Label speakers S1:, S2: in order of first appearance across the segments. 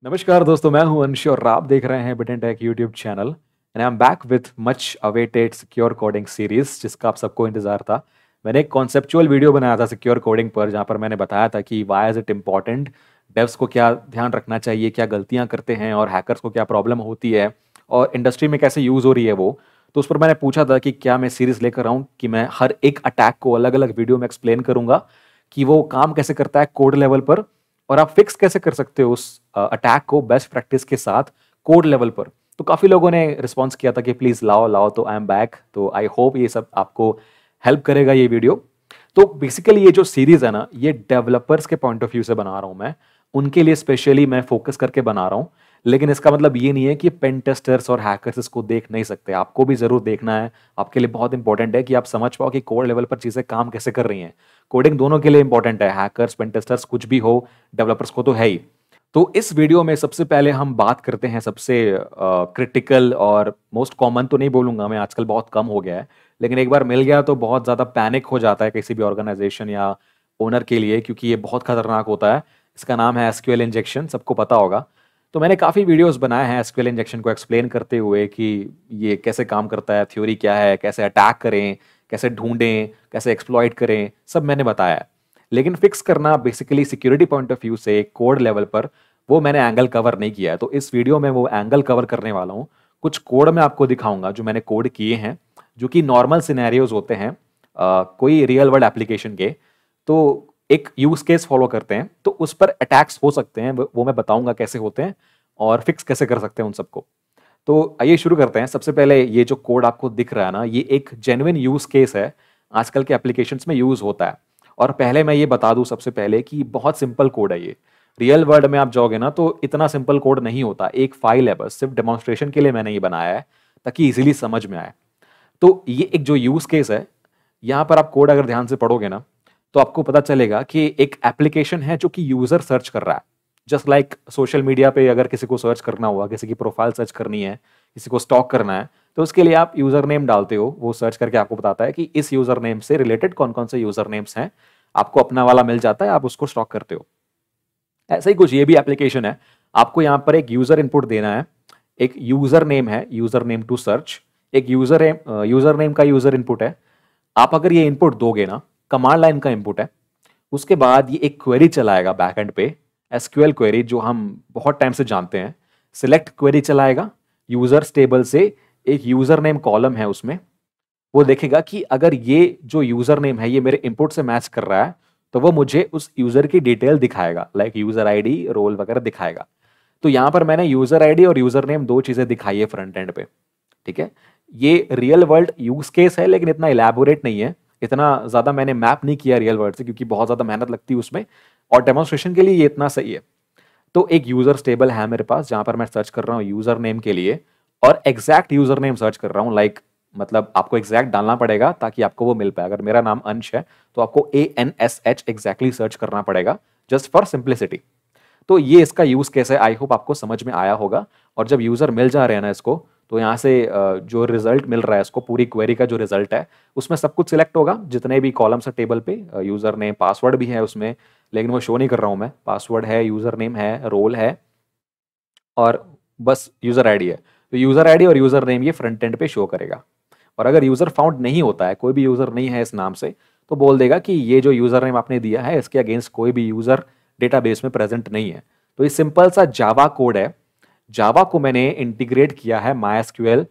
S1: नमस्कार दोस्तों, मैं हूं अंश और आप देख रहे हैं bit and take YouTube channel and I am back with much awaited secure coding series जिसका आप सबको इंतजार था। मैंने एक कॉन्सेप्चुअल वीडियो बनाया था सिक्योर कोडिंग पर, जहां पर मैंने बताया था कि why is it important, devs को क्या ध्यान रखना चाहिए, क्या गलतियां करते हैं और हैकर्स को क्या प्रॉब्लम होती है और इंडस्ट्री में कैसे यूज़ हो रही है वो। तो उस पर मैंने पूछा था कि क्या मैं सीरीज लेकर आऊँ कि मैं हर एक अटैक को अलग अलग वीडियो में एक्सप्लेन करूंगा कि वो काम कैसे करता है कोड लेवल पर और आप फिक्स कैसे कर सकते हो उस अटैक को बेस्ट प्रैक्टिस के साथ कोड लेवल पर। तो काफी लोगों ने रिस्पॉन्स किया था कि प्लीज लाओ लाओ, तो आई एम बैक। तो आई होप ये सब आपको हेल्प करेगा ये वीडियो। तो बेसिकली ये जो सीरीज है ना, ये डेवलपर्स के पॉइंट ऑफ व्यू से बना रहा हूं मैं, उनके लिए स्पेशली मैं फोकस करके बना रहा हूं। लेकिन इसका मतलब ये नहीं है कि पेन टेस्टर्स और हैकर्स इसको देख नहीं सकते, आपको भी जरूर देखना है। आपके लिए बहुत इंपॉर्टेंट है कि आप समझ पाओ कि कोड लेवल पर चीजें काम कैसे कर रही हैं। कोडिंग दोनों के लिए इंपॉर्टेंट है, हैकर्स पेन टेस्टर्स कुछ भी हो, डेवलपर्स को तो है ही। तो इस वीडियो में सबसे पहले हम बात करते हैं सबसे क्रिटिकल और मोस्ट कॉमन, तो नहीं बोलूंगा मैं, आजकल बहुत कम हो गया है, लेकिन एक बार मिल गया तो बहुत ज़्यादा पैनिक हो जाता है किसी भी ऑर्गेनाइजेशन या ओनर के लिए, क्योंकि ये बहुत खतरनाक होता है। इसका नाम है एसक्यूएल इंजेक्शन, सबको पता होगा। तो मैंने काफ़ी वीडियोस बनाए हैं एसक्यूएल इंजेक्शन को एक्सप्लेन करते हुए कि ये कैसे काम करता है, थ्योरी क्या है, कैसे अटैक करें, कैसे ढूंढें, कैसे एक्सप्लॉइट करें, सब मैंने बताया है। लेकिन फिक्स करना basically security point of view से कोड लेवल पर, वो मैंने एंगल कवर नहीं किया है। तो इस वीडियो में वो एंगल कवर करने वाला हूँ। कुछ कोड मैं आपको दिखाऊंगा जो मैंने कोड किए हैं, जो कि नॉर्मल सिनेरियोज होते हैं कोई रियल वर्ल्ड एप्लीकेशन के। तो एक यूज केस फॉलो करते हैं, तो उस पर अटैक्स हो सकते हैं, वो मैं बताऊंगा कैसे होते हैं और फिक्स कैसे कर सकते हैं उन सबको। तो आइए शुरू करते हैं। सबसे पहले ये जो कोड आपको दिख रहा है ना, ये एक जेन्युइन यूज केस है, आजकल के एप्लीकेशंस में यूज होता है। और पहले मैं ये बता दूं सबसे पहले कि बहुत सिंपल कोड है ये। रियल वर्ल्ड में आप जाओगे ना तो इतना सिंपल कोड नहीं होता, एक फाइल है बस, सिर्फ डेमोन्स्ट्रेशन के लिए मैंने ये बनाया है ताकि इजीली समझ में आए। तो ये एक जो यूज केस है, यहाँ पर आप कोड अगर ध्यान से पढ़ोगे ना, तो आपको पता चलेगा कि एक एप्लीकेशन है जो कि यूजर सर्च कर रहा है। जस्ट लाइक सोशल मीडिया पे अगर किसी को सर्च करना हुआ, किसी की प्रोफाइल सर्च करनी है, किसी को स्टॉक करना है, तो उसके लिए आप यूजर नेम डालते हो, वो सर्च करके आपको बताता है कि इस यूजर नेम से रिलेटेड कौन कौन से यूजर नेम्स हैं। आपको अपना वाला मिल जाता है, आप उसको स्टॉक करते हो। ऐसा ही कुछ ये भी एप्लीकेशन है। आपको यहाँ पर एक यूजर इनपुट देना है, एक यूजर नेम है, यूजर नेम टू सर्च, एक यूजर नेम का यूजर इनपुट है। आप अगर ये इनपुट दोगे ना, कमांड लाइन का इनपुट है, उसके बाद ये एक क्वेरी चलाएगा बैकएंड पे, एसक्यूएल क्वेरी जो हम बहुत टाइम से जानते हैं। सिलेक्ट क्वेरी चलाएगा यूजर्स टेबल से, एक यूजर नेम कॉलम है उसमें, वो देखेगा कि अगर ये जो यूजर नेम है ये मेरे इनपुट से मैच कर रहा है, तो वो मुझे उस यूजर की डिटेल दिखाएगा, लाइक यूजर आईडी, रोल वगैरह दिखाएगा। तो यहां पर मैंने यूजर आईडी और यूजर नेम दो चीजें दिखाई है फ्रंट एंड पे। ठीक है, ये रियल वर्ल्ड यूज केस है, लेकिन इतना इलेबोरेट नहीं है, इतना ज्यादा मैंने मैप नहीं किया रियल वर्ल्ड से, क्योंकि बहुत ज्यादा मेहनत लगती है उसमें, और डेमोन्स्ट्रेशन के लिए ये इतना सही है। तो एक यूजर टेबल है मेरे पास, जहां पर मैं सर्च कर रहा हूँ यूजर नेम के लिए, और एग्जैक्ट यूजर नेम सर्च कर रहा हूँ। लाइक मतलब आपको एग्जैक्ट डालना पड़ेगा ताकि आपको वो मिल पाए। अगर मेरा नाम अंश है तो आपको ANSH एग्जैक्टली सर्च करना पड़ेगा, जस्ट फॉर सिंप्लिसिटी। तो ये इसका यूज कैसे, आई होप आपको समझ में आया होगा। और जब यूजर मिल जा रहे हैं ना इसको, तो यहाँ से जो रिजल्ट मिल रहा है इसको, पूरी क्वेरी का जो रिजल्ट है, उसमें सब कुछ सिलेक्ट होगा, जितने भी कॉलम्स है टेबल पे, यूजर नेम, पासवर्ड भी है उसमें, लेकिन वो शो नहीं कर रहा हूँ मैं। पासवर्ड है, यूजर नेम है, रोल है, और बस यूजर आईडी है। तो यूजर आईडी और यूजर नेम ये फ्रंट एंड पे शो करेगा। और अगर यूजर फाउंड नहीं होता है, कोई भी यूजर नहीं है इस नाम से, तो बोल देगा कि ये जो यूजर नेम आपने दिया है इसके अगेंस्ट कोई भी यूजर डेटाबेस में प्रेजेंट नहीं है। तो ये सिंपल सा जावा कोड है। जावा को मैंने इंटीग्रेट किया है MySQL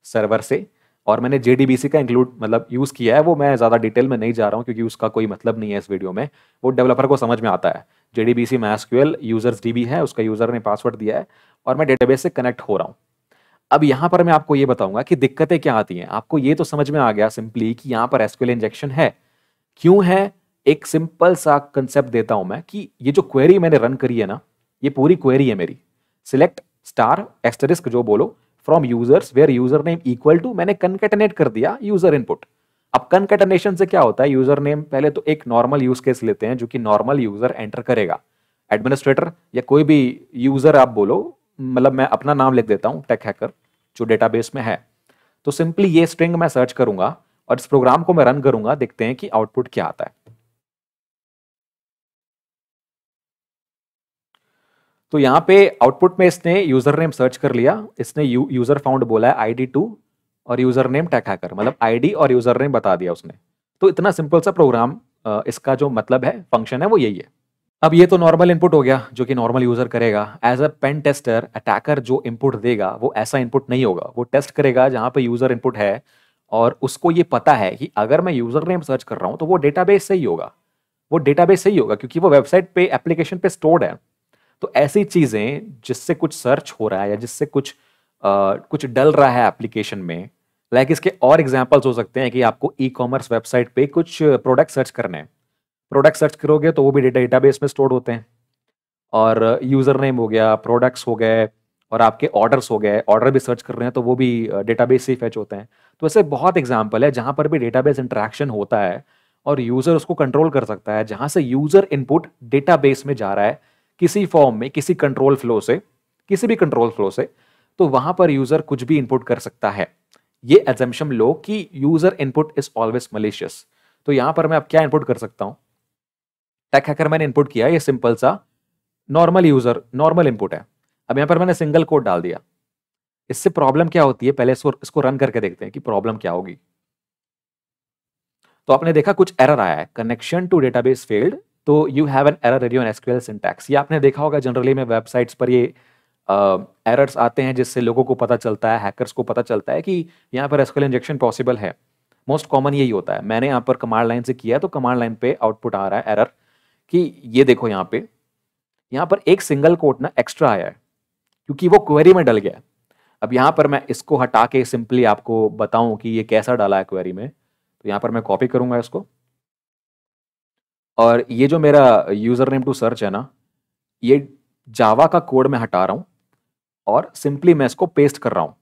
S1: सर्वर से, और मैंने JDBC का इंक्लूड मतलब यूज किया है। वो मैं ज्यादा डिटेल में नहीं जा रहा हूँ क्योंकि उसका कोई मतलब नहीं है इस वीडियो में, वो डेवलपर को समझ में आता है। JDBC MySQL यूजर्स DB है, उसका यूजर ने पासवर्ड दिया है, और मैं डेटाबेस से कनेक्ट हो रहा हूँ। अब यहां पर मैं आपको ये बताऊंगा कि दिक्कतें क्या आती हैं। आपको ये तो समझ में आ गया सिंपली कि यहां पर एसक्यूएल इंजेक्शन है, क्यों है। एक सिंपल सा कंसेप्ट देता हूं मैं कि ये जो क्वेरी मैंने रन करी है ना, ये पूरी क्वेरी है मेरी। सिलेक्ट स्टार एस्टरिस्क जो बोलो from users where user name equal to, मैंने कनकेटनेट कर दिया यूजर इनपुट। अब कनकेटनेशन से क्या होता है, यूजर नेम पहले तो एक नॉर्मल यूज केस लेते हैं जो कि नॉर्मल यूजर एंटर करेगा, एडमिनिस्ट्रेटर या कोई भी यूजर आप बोलो, मतलब मैं अपना नाम लिख देता हूं टेक हैकर जो डेटाबेस में है। तो सिंपली ये स्ट्रिंग मैं सर्च करूंगा और इस प्रोग्राम को मैं रन करूंगा, देखते हैं कि आउटपुट क्या आता है। तो यहाँ पे आउटपुट में इसने यूजर नेम सर्च कर लिया, इसने यूजर फाउंड बोला है ID2 और यूजर नेम टेक हैकर, मतलब आईडी और यूजर नेम बता दिया उसने। तो इतना सिंपल सा प्रोग्राम, इसका जो मतलब है, फंक्शन है, वो यही है। अब ये तो नॉर्मल इनपुट हो गया जो कि नॉर्मल यूजर करेगा। As a pen tester, attacker जो इनपुट देगा वो ऐसा इनपुट नहीं होगा। वो टेस्ट करेगा जहां पे यूजर इनपुट है और उसको ये पता है कि अगर मैं यूजर नेम सर्च कर रहा हूं तो वो डेटाबेस से ही होगा, वो डेटाबेस से ही होगा क्योंकि वो वेबसाइट पे, एप्लीकेशन पे स्टोर्ड है। तो ऐसी चीजें जिससे कुछ सर्च हो रहा है या जिससे कुछ डल रहा है एप्लीकेशन में, लाइक इसके और एग्जांपल्स हो सकते हैं कि आपको ई कॉमर्स वेबसाइट पे कुछ प्रोडक्ट सर्च करने हैं। प्रोडक्ट सर्च करोगे तो वो भी डेटाबेस में स्टोर होते हैं। और यूजर नेम हो गया, प्रोडक्ट्स हो गए और आपके ऑर्डर्स हो गए, ऑर्डर भी सर्च कर रहे हैं तो वो भी डेटाबेस से ही फेच होते हैं। तो ऐसे बहुत एग्जांपल है जहां पर भी डेटाबेस इंटरेक्शन होता है और यूजर उसको कंट्रोल कर सकता है, जहां से यूजर इनपुट डेटाबेस में जा रहा है किसी फॉर्म में, किसी कंट्रोल फ्लो से, किसी भी कंट्रोल फ्लो से, तो वहां पर यूजर कुछ भी इनपुट कर सकता है। ये एजम्पशन लो कि user input is always malicious. तो यहां पर मैं अब क्या इनपुट कर सकता हूं? टेक हैकर मैंने इनपुट किया, ये सिंपल सा नॉर्मल इनपुट है। अब यहां पर मैंने सिंगल कोड डाल दिया। इससे प्रॉब्लम क्या होती है, पहले इसको रन करके देखते हैं कि प्रॉब्लम क्या होगी। तो आपने देखा कुछ एरर आया है, कनेक्शन टू डेटाबेस फेल्ड, तो you have an error ready on SQL syntax. ये आपने देखा होगा जनरली में वेबसाइट्स पर ये एरर्स आते हैं जिससे लोगों को पता चलता है, हैकर्स को पता चलता है कि यहाँ पर एसक्यूएल इंजेक्शन पॉसिबल है। मोस्ट कॉमन यही होता है। मैंने यहाँ पर कमांड लाइन से किया तो कमांड लाइन पे आउटपुट आ रहा है एरर कि ये देखो यहाँ पर एक सिंगल कोट ना एक्स्ट्रा आया है क्योंकि वो क्वेरी में डल गया। अब यहाँ पर मैं इसको हटा के सिंपली आपको बताऊं कि ये कैसा डाला है क्वेरी में, तो यहाँ पर मैं कॉपी करूंगा इसको और ये जो मेरा यूजर नेम टू सर्च है ना, ये जावा का कोड मैं हटा रहा हूं और सिंपली मैं इसको पेस्ट कर रहा हूं।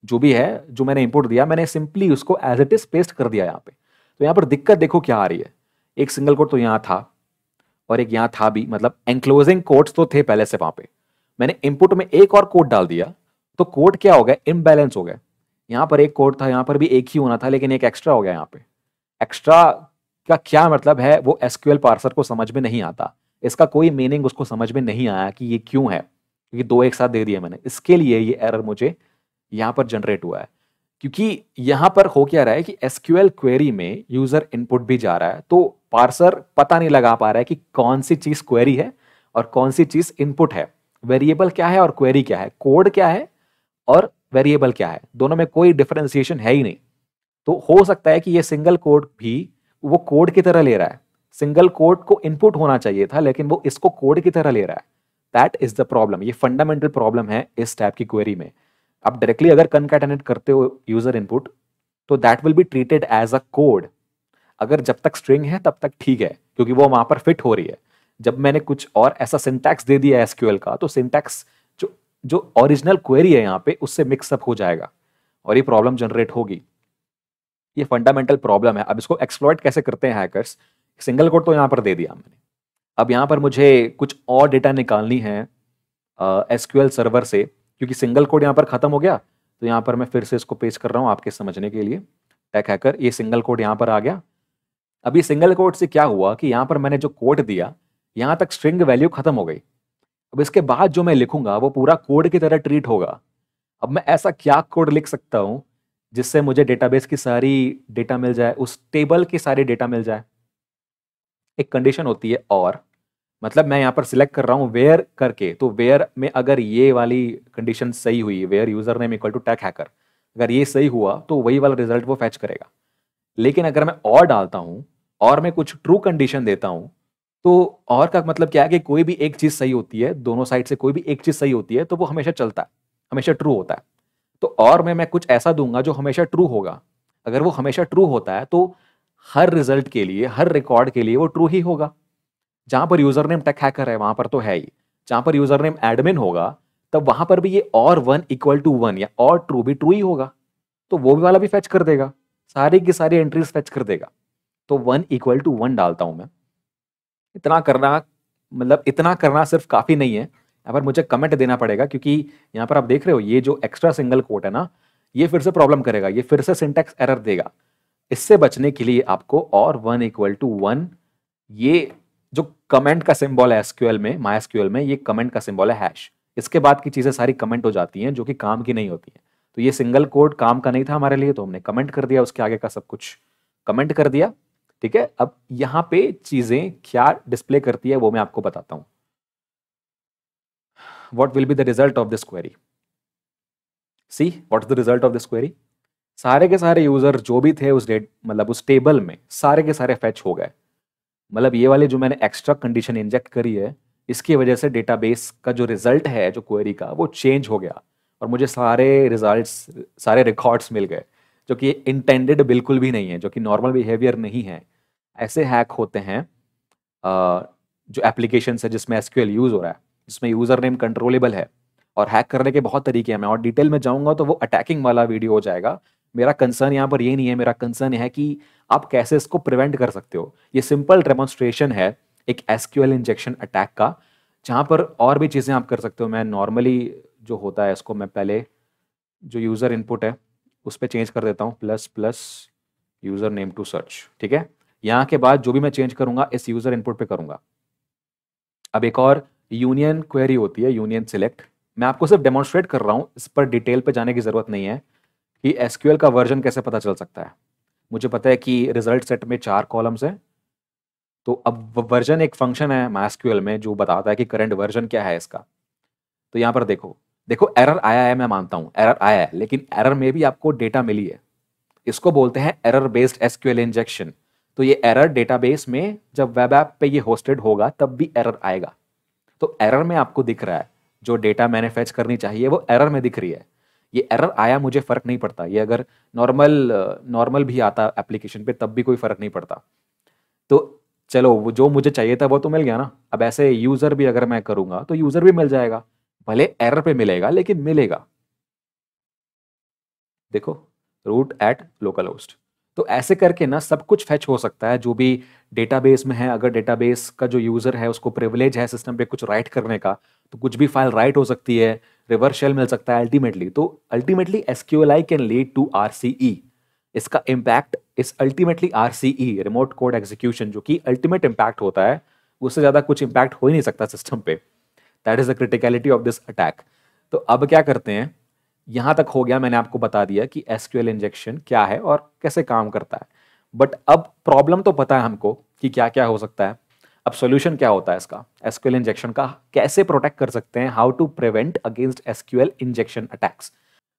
S1: जो भी है, जो मैंने इंपुट दिया, मैंने सिंपली उसको एज इट इज पेस्ट कर दिया यहाँ पे। तो यहाँ पर दिक्कत देखो क्या आ रही है, एक सिंगल कोड तो यहाँ था और एक यहाँ था भी, मतलब एनक्लोजिंग कोड्स तो थे पहले से वहां पे। मैंने इनपुट में एक और कोड डाल दिया तो कोड क्या हो गया, इम्बैलेंस हो गया। यहाँ पर एक कोड था, यहाँ पर भी एक ही होना था, लेकिन एक एक्स्ट्रा हो गया। यहाँ पे एक्स्ट्रा का क्या मतलब है वो एसक्यूएल पार्सर को समझ में नहीं आता। इसका कोई मीनिंग उसको समझ में नहीं आया कि ये क्यों है, क्योंकि दो एक साथ दे दिए मैंने। इसके लिए ये एरर मुझे यहाँ पर जनरेट हुआ है, क्योंकि यहाँ पर हो क्या रहा है कि एसक्यूएल क्वेरी में यूजर इनपुट भी जा रहा है तो पार्सर पता नहीं लगा पा रहा है कि कौन सी चीज क्वेरी है और कौन सी चीज इनपुट है, वेरिएबल क्या है और क्वेरी क्या है, कोड क्या है और वेरिएबल क्या है, दोनों में कोई डिफरेंशिएशन है ही नहीं। तो हो सकता है कि ये सिंगल कोड भी वो कोड की तरह ले रहा है। सिंगल कोड को इनपुट होना चाहिए था लेकिन वो इसको कोड की तरह ले रहा है। That is the problem. ये फंडामेंटल प्रॉब्लम है इस टाइप की क्वेरी में। आप डायरेक्टली अगर कनकैटेनेट करते हो यूजर इनपुट तो that will be treated as a code. अगर जब तक स्ट्रिंग है तब तक ठीक है क्योंकि वो वहां पर फिट हो रही है। जब मैंने कुछ और ऐसा सिंटैक्स दे दिया एसक्यूएल का तो सिंटैक्स जो जो ओरिजिनल क्वेरी है यहाँ पे उससे मिक्सअप हो जाएगा और ये प्रॉब्लम जनरेट होगी। ये फंडामेंटल प्रॉब्लम है। अब इसको एक्सप्लॉइट कैसे करते हैं हैकर्स? सिंगल कोड तो यहाँ पर दे दिया मैंने। अब यहाँ पर मुझे कुछ और डेटा निकालनी है एसक्यूएल सर्वर से, क्योंकि सिंगल कोड यहाँ पर खत्म हो गया। तो यहाँ पर मैं फिर से इसको पेस्ट कर रहा हूँ आपके समझने के लिए। टेक हैकर, ये सिंगल कोड यहाँ पर आ गया। अब ये सिंगल कोड से क्या हुआ कि यहाँ पर मैंने जो कोड दिया यहाँ तक स्ट्रिंग वैल्यू खत्म हो गई। अब इसके बाद जो मैं लिखूंगा वो पूरा कोड की तरह ट्रीट होगा। अब मैं ऐसा क्या कोड लिख सकता हूँ जिससे मुझे डेटाबेस की सारी डेटा मिल जाए, उस टेबल की सारी डेटा मिल जाए। एक कंडीशन होती है और, मतलब मैं यहाँ पर सिलेक्ट कर रहा हूँ वेयर करके, तो वेयर में अगर ये वाली कंडीशन सही हुई, where user name equal to tech hacker, अगर ये सही हुआ तो वही वाला रिजल्ट वो फैच करेगा। लेकिन अगर मैं और डालता हूँ और मैं कुछ ट्रू कंडीशन देता हूँ तो और का मतलब क्या है कि कोई भी एक चीज सही होती है, दोनों साइड से कोई भी एक चीज सही होती है तो वो हमेशा चलता है, हमेशा ट्रू होता है। तो और मैं कुछ ऐसा दूंगा जो हमेशा ट्रू होगा। अगर वो हमेशा ट्रू होता है तो हर रिजल्ट के लिए, हर रिकॉर्ड के लिए वो ट्रू ही होगा। जहां पर यूजर नेम टेक हैकर है वहां पर तो है ही, जहां पर यूजर नेम एडमिन होगा तब वहां पर भी ये और 1 इक्वल टू 1 या और ट्रू भी ट्रू ही होगा। तो वो भी वाला भी फेच कर देगा, सारी की सारी एंट्रीज फेच कर देगा। तो 1 इक्वल टू 1 डालता हूं मैं। इतना करना, मतलब इतना करना सिर्फ काफी नहीं है, यहाँ पर मुझे कमेंट देना पड़ेगा क्योंकि यहाँ पर आप देख रहे हो ये जो एक्स्ट्रा सिंगल कोट है ना, ये फिर से प्रॉब्लम करेगा, ये फिर से सिंटैक्स एरर देगा। इससे बचने के लिए आपको और 1 इक्वल टू 1 ये जो कमेंट का सिंबल है एसक्यूएल में, माई एसक्यूएल में ये कमेंट का सिंबल है हैश। इसके बाद की चीजें सारी कमेंट हो जाती हैं जो कि काम की नहीं होती हैं। तो ये सिंगल कोड काम का नहीं था हमारे लिए, तो हमने कमेंट कर दिया, उसके आगे का सब कुछ कमेंट कर दिया। ठीक है, अब यहाँ पे चीजें क्या डिस्प्ले करती है वो मैं आपको बताता हूँ। What will be the result of this query? See what is the result of this query? सारे के सारे यूजर जो भी थे उस डेट मतलब उस टेबल में, सारे के सारे फैच हो गए। मतलब ये वाली जो मैंने एक्स्ट्रा कंडीशन इंजेक्ट करी है, इसकी वजह से डेटाबेस का जो रिजल्ट है जो क्वेरी का वो चेंज हो गया, और मुझे सारे रिजल्ट्स, सारे रिकॉर्ड्स मिल गए, जो कि इंटेंडेड बिल्कुल भी नहीं है, जो कि नॉर्मल बिहेवियर नहीं है। ऐसे हैक होते हैं जो एप्लीकेशन है जिसमें एसक्यूएल यूज हो रहा है, जिसमें यूजर नेम कंट्रोलेबल है। और हैक करने के बहुत तरीके हैं, मैं और डिटेल में जाऊंगा तो वो अटैकिंग वाला वीडियो हो जाएगा। मेरा कंसर्न यहाँ पर ये नहीं है, मेरा कंसर्न है कि आप कैसे इसको प्रिवेंट कर सकते हो। ये सिंपल डेमोन्स्ट्रेशन है एक एसक्यूएल इंजेक्शन अटैक का, जहाँ पर और भी चीज़ें आप कर सकते हो। मैं नॉर्मली जो होता है इसको मैं पहले जो यूज़र इनपुट है उस पर चेंज कर देता हूँ, plus plus user name to search. ठीक है, यहाँ के बाद जो भी मैं चेंज करूँगा इस यूज़र इनपुट पे करूँगा। अब एक और यूनियन क्वेरी होती है, यूनियन सिलेक्ट। मैं आपको सिर्फ डेमोन्स्ट्रेट कर रहा हूँ, इस पर डिटेल पे जाने की ज़रूरत नहीं है कि एसक्यूएल का वर्जन कैसे पता चल सकता है। मुझे पता है कि रिजल्ट सेट में 4 कॉलम्स हैं, तो अब वर्जन एक फंक्शन है MySQL में जो बताता है कि करंट वर्जन क्या है इसका। तो यहाँ पर देखो देखो एरर आया है, मैं मानता हूँ एरर आया है, लेकिन एरर में भी आपको डेटा मिली है। इसको बोलते हैं एरर बेस्ड एसक्यूएल इंजेक्शन। तो ये एरर डेटाबेस में जब वेब ऐप पे ये होस्टेड होगा तब भी एरर आएगा। तो एरर में आपको दिख रहा है जो डेटा मैंने फेच करनी चाहिए वो एरर में दिख रही है। ये एरर आया मुझे फर्क नहीं पड़ता, ये अगर नॉर्मल भी आता एप्लीकेशन पे तब भी कोई फर्क नहीं पड़ता। तो चलो वो जो मुझे चाहिए था वो तो मिल गया ना। अब ऐसे यूजर भी अगर मैं करूंगा तो यूजर भी मिल जाएगा, भले एरर पे मिलेगा लेकिन मिलेगा। देखो रूट एट लोकल होस्ट। तो ऐसे करके ना सब कुछ फेच हो सकता है जो भी डेटाबेस में है। अगर डेटाबेस का जो यूजर है उसको प्रिविलेज है सिस्टम पे कुछ राइट करने का, तो कुछ भी फाइल राइट हो सकती है, रिवर्स शेल मिल सकता है अल्टीमेटली। तो ultimately SQLI can lead to RCE. इसका इम्पैक्ट इस ultimately RCE, remote code execution, जो कि अल्टीमेट इम्पैक्ट होता है, उससे ज्यादा कुछ इम्पैक्ट हो ही नहीं सकता सिस्टम पे। That is the criticality of this attack. तो अब क्या करते हैं, यहां तक हो गया, मैंने आपको बता दिया कि एसक्यूएल इंजेक्शन क्या है और कैसे काम करता है। बट अब प्रॉब्लम तो पता है हमको कि क्या क्या हो सकता है। अब सॉल्यूशन क्या होता है इसका, एसक्यूएल इंजेक्शन का कैसे प्रोटेक्ट कर सकते हैं, how to prevent against SQL injection attacks.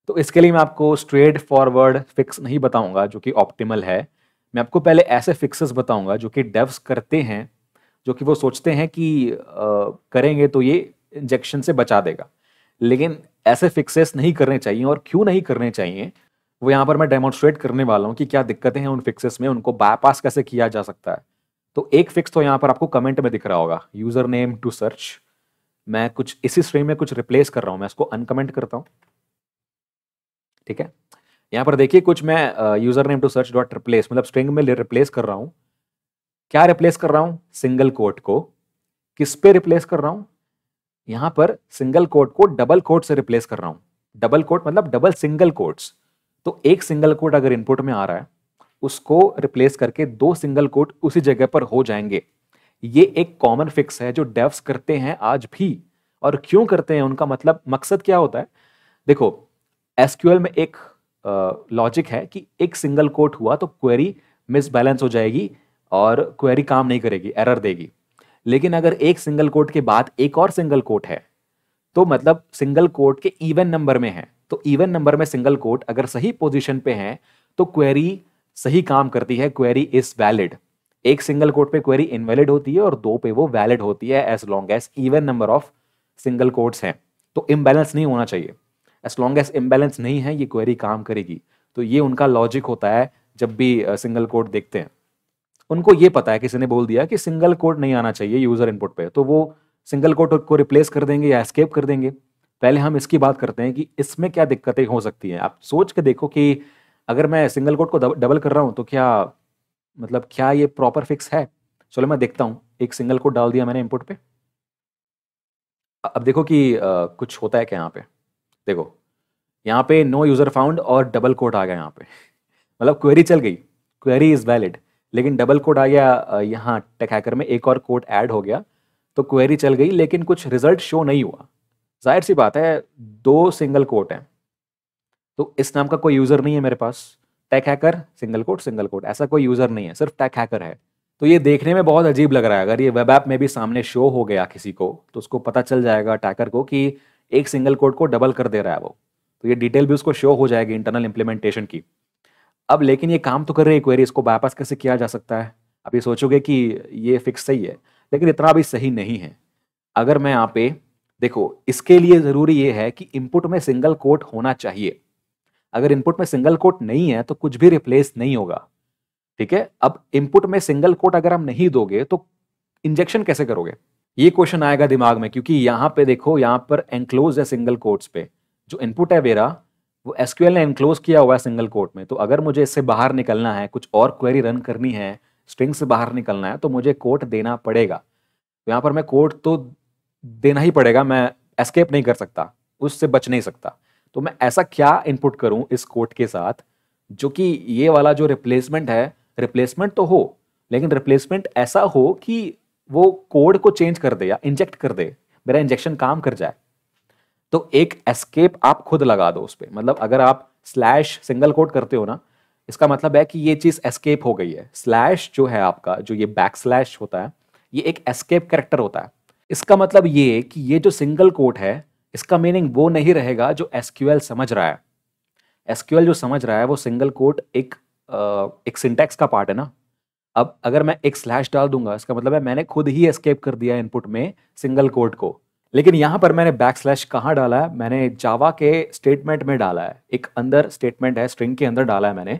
S1: तो इसके लिए मैं आपको स्ट्रेट फॉरवर्ड फिक्स नहीं बताऊंगा जो कि ऑप्टिमल है। मैं आपको पहले ऐसे फिक्सेस बताऊंगा जो कि डेव्स करते हैं, जो कि वो सोचते हैं कि करेंगे तो ये इंजेक्शन से बचा देगा, लेकिन ऐसे फिक्सेस नहीं करने चाहिए। और क्यों नहीं करने चाहिए वो यहाँ पर मैं डेमोन्स्ट्रेट करने वाला हूँ कि क्या दिक्कतें हैं उन फिक्सेस में, उनको बायपास कैसे किया जा सकता है। तो एक फिक्स तो यहाँ पर आपको कमेंट में दिख रहा होगा, यूजर नेम टू सर्च। मैं कुछ इसी स्ट्रिंग में कुछ रिप्लेस कर रहा हूँ, मैं इसको अनकमेंट करता हूँ। ठीक है, यहाँ पर देखिए कुछ मैं user name to search dot replace मतलब स्ट्रिंग में रिप्लेस कर रहा हूँ। क्या रिप्लेस कर रहा हूँ, सिंगल कोट को किस पे रिप्लेस कर रहा हूँ, यहां पर सिंगल कोट को डबल कोट से रिप्लेस कर रहा हूं। डबल कोट मतलब डबल सिंगल कोट्स। तो एक सिंगल कोट अगर इनपुट में आ रहा है उसको रिप्लेस करके 2 सिंगल कोट उसी जगह पर हो जाएंगे। ये एक कॉमन फिक्स है जो डेव्स करते हैं आज भी। और क्यों करते हैं, उनका मतलब मकसद क्या होता है। देखो एसक्यूएल में एक लॉजिक है कि एक सिंगल कोट हुआ तो क्वेरी मिसबैलेंस हो जाएगी और क्वेरी काम नहीं करेगी, एरर देगी। लेकिन अगर एक सिंगल कोट के बाद एक और सिंगल कोट है तो मतलब सिंगल कोट के इवन नंबर में है, तो इवन नंबर में सिंगल कोट अगर सही पोजीशन पे है तो क्वेरी सही काम करती है, क्वेरी इज वैलिड। एक सिंगल कोट पे क्वेरी इनवैलिड होती है और 2 पे वो वैलिड होती है as long as even number of single quotes हैं। तो इम्बैलेंस नहीं होना चाहिए, एज लॉन्ग एज इम्बैलेंस नहीं है ये क्वेरी काम करेगी। तो ये उनका लॉजिक होता है जब भी सिंगल कोट देखते हैं। उनको ये पता है, किसी ने बोल दिया कि सिंगल कोट नहीं आना चाहिए यूजर इनपुट पे, तो वो सिंगल कोट को रिप्लेस कर देंगे या एस्केप कर देंगे। पहले हम इसकी बात करते हैं कि इसमें क्या दिक्कतें हो सकती हैं। आप सोच के देखो कि अगर मैं सिंगल कोट को डबल कर रहा हूं तो क्या मतलब क्या ये प्रॉपर फिक्स है। चलो मैं देखता हूं, एक सिंगल कोट डाल दिया मैंने इनपुट पे। अब देखो कि कुछ होता है क्या यहाँ पे। देखो यहाँ पे नो यूजर फाउंड और डबल कोट आ गया यहाँ पे मतलब क्वेरी चल गई, क्वेरी इज वैलिड। लेकिन डबल कोट आ गया यहाँ टेक हैकर में, एक और कोट ऐड हो गया, तो क्वेरी चल गई लेकिन कुछ रिजल्ट शो नहीं हुआ। जाहिर सी बात है, दो सिंगल कोट हैं, तो इस नाम का कोई यूजर नहीं है मेरे पास। टेक हैकर सिंगल कोट ऐसा कोई यूजर नहीं है, सिर्फ टेक हैकर है। तो ये देखने में बहुत अजीब लग रहा है। अगर ये वेब ऐप में भी सामने शो हो गया किसी को, तो उसको पता चल जाएगा अटैकर को कि एक सिंगल कोड को डबल कर दे रहा है वो, तो ये डिटेल भी उसको शो हो जाएगी इंटरनल इंप्लीमेंटेशन की। अब लेकिन ये काम तो कर रही है क्वेरी, इसको बाईपास कैसे किया जा सकता है? अब ये सोचोगे कि ये फिक्स सही है, लेकिन इतना भी सही नहीं है। अगर मैं यहाँ पे देखो, इसके लिए जरूरी ये है कि इनपुट में सिंगल कोट होना चाहिए। अगर इनपुट में सिंगल कोट नहीं है तो कुछ भी रिप्लेस नहीं होगा। ठीक है, अब इनपुट में सिंगल कोट अगर हम नहीं दोगे तो इंजेक्शन कैसे करोगे? ये क्वेश्चन आएगा दिमाग में, क्योंकि यहां पे देखो, यहां पर एनक्लोज है सिंगल कोट्स पे। जो इनपुट है मेरा, वो एसक्यूएल ने एनक्लोज किया हुआ है सिंगल कोट में। तो अगर मुझे इससे बाहर निकलना है, कुछ और क्वेरी रन करनी है, स्ट्रिंग से बाहर निकलना है, तो मुझे कोट देना पड़ेगा। तो यहाँ पर मैं कोट तो देना ही पड़ेगा, मैं एस्केप नहीं कर सकता, उससे बच नहीं सकता। तो मैं ऐसा क्या इनपुट करूं इस कोट के साथ, जो कि ये वाला जो रिप्लेसमेंट है, रिप्लेसमेंट तो हो, लेकिन रिप्लेसमेंट ऐसा हो कि वो कोड को चेंज कर दे या इंजेक्ट कर दे, मेरा इंजेक्शन काम कर जाए। तो एक एस्केप आप खुद लगा दो उस पर। मतलब अगर आप स्लैश सिंगल कोट करते हो ना, इसका मतलब है कि ये चीज एस्केप हो गई है। स्लैश जो है आपका, जो ये बैक स्लैश होता है, ये एक एस्केप कैरेक्टर होता है। इसका मतलब ये कि ये जो सिंगल कोट है, इसका मीनिंग वो नहीं रहेगा जो एसक्यूएल समझ रहा है। एसक्यूएल जो समझ रहा है वो सिंगल कोट एक सिंटैक्स का पार्ट है ना। अब अगर मैं एक स्लैश डाल दूंगा, इसका मतलब है मैंने खुद ही एस्केप कर दिया इनपुट में सिंगल कोट को। लेकिन यहां पर मैंने बैक स्लैश कहाँ डाला है? मैंने जावा के स्टेटमेंट में डाला है, एक अंदर स्टेटमेंट है, स्ट्रिंग के अंदर डाला है मैंने।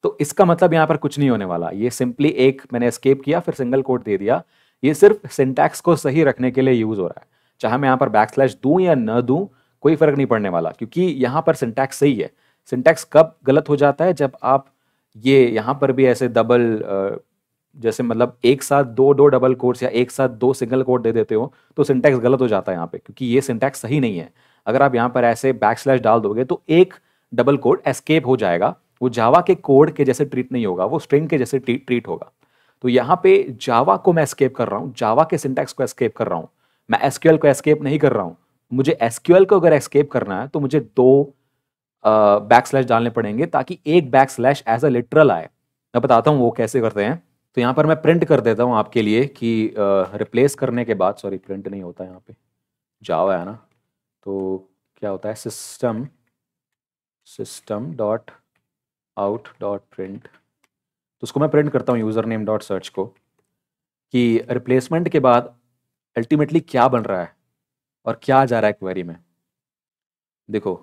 S1: तो इसका मतलब यहाँ पर कुछ नहीं होने वाला। ये सिंपली एक मैंने एस्केप किया, फिर सिंगल कोट दे दिया। ये सिर्फ सिंटैक्स को सही रखने के लिए यूज हो रहा है। चाहे मैं यहाँ पर बैक स्लैश दूं या न दूं, कोई फर्क नहीं पड़ने वाला, क्योंकि यहाँ पर सिंटैक्स सही है। सिंटैक्स कब गलत हो जाता है? जब आप ये यहाँ पर भी ऐसे डबल, जैसे मतलब एक साथ दो दो डबल कोट्स या एक साथ दो सिंगल कोट दे देते हो, तो सिंटैक्स गलत हो जाता है यहाँ पे, क्योंकि ये सिंटैक्स सही नहीं है। अगर आप यहाँ पर ऐसे बैक स्लैश डाल दोगे तो एक डबल कोट एस्केप हो जाएगा, वो जावा के कोड के जैसे ट्रीट नहीं होगा, वो स्ट्रिंग के जैसे ट्रीट होगा। तो यहाँ पे जावा को मैं एस्केप कर रहा हूँ, जावा के सिंटैक्स को एस्केप कर रहा हूँ, मैं एसक्यूएल को एस्केप नहीं कर रहा हूँ। मुझे एसक्यूएल को अगर एस्केप करना है तो मुझे दो बैक स्लैश डालने पड़ेंगे, ताकि एक backslash as a literal आए। मैं बताता हूँ वो कैसे करते हैं। तो यहाँ पर मैं प्रिंट कर देता हूँ आपके लिए कि रिप्लेस करने के बाद, सॉरी प्रिंट नहीं होता यहाँ पे, जावा है ना, तो क्या होता है, system dot out dot print. तो उसको मैं प्रिंट करता हूँ यूजर नेम डॉट सर्च को, कि रिप्लेसमेंट के बाद अल्टीमेटली क्या बन रहा है और क्या जा रहा है क्वेरी में। देखो,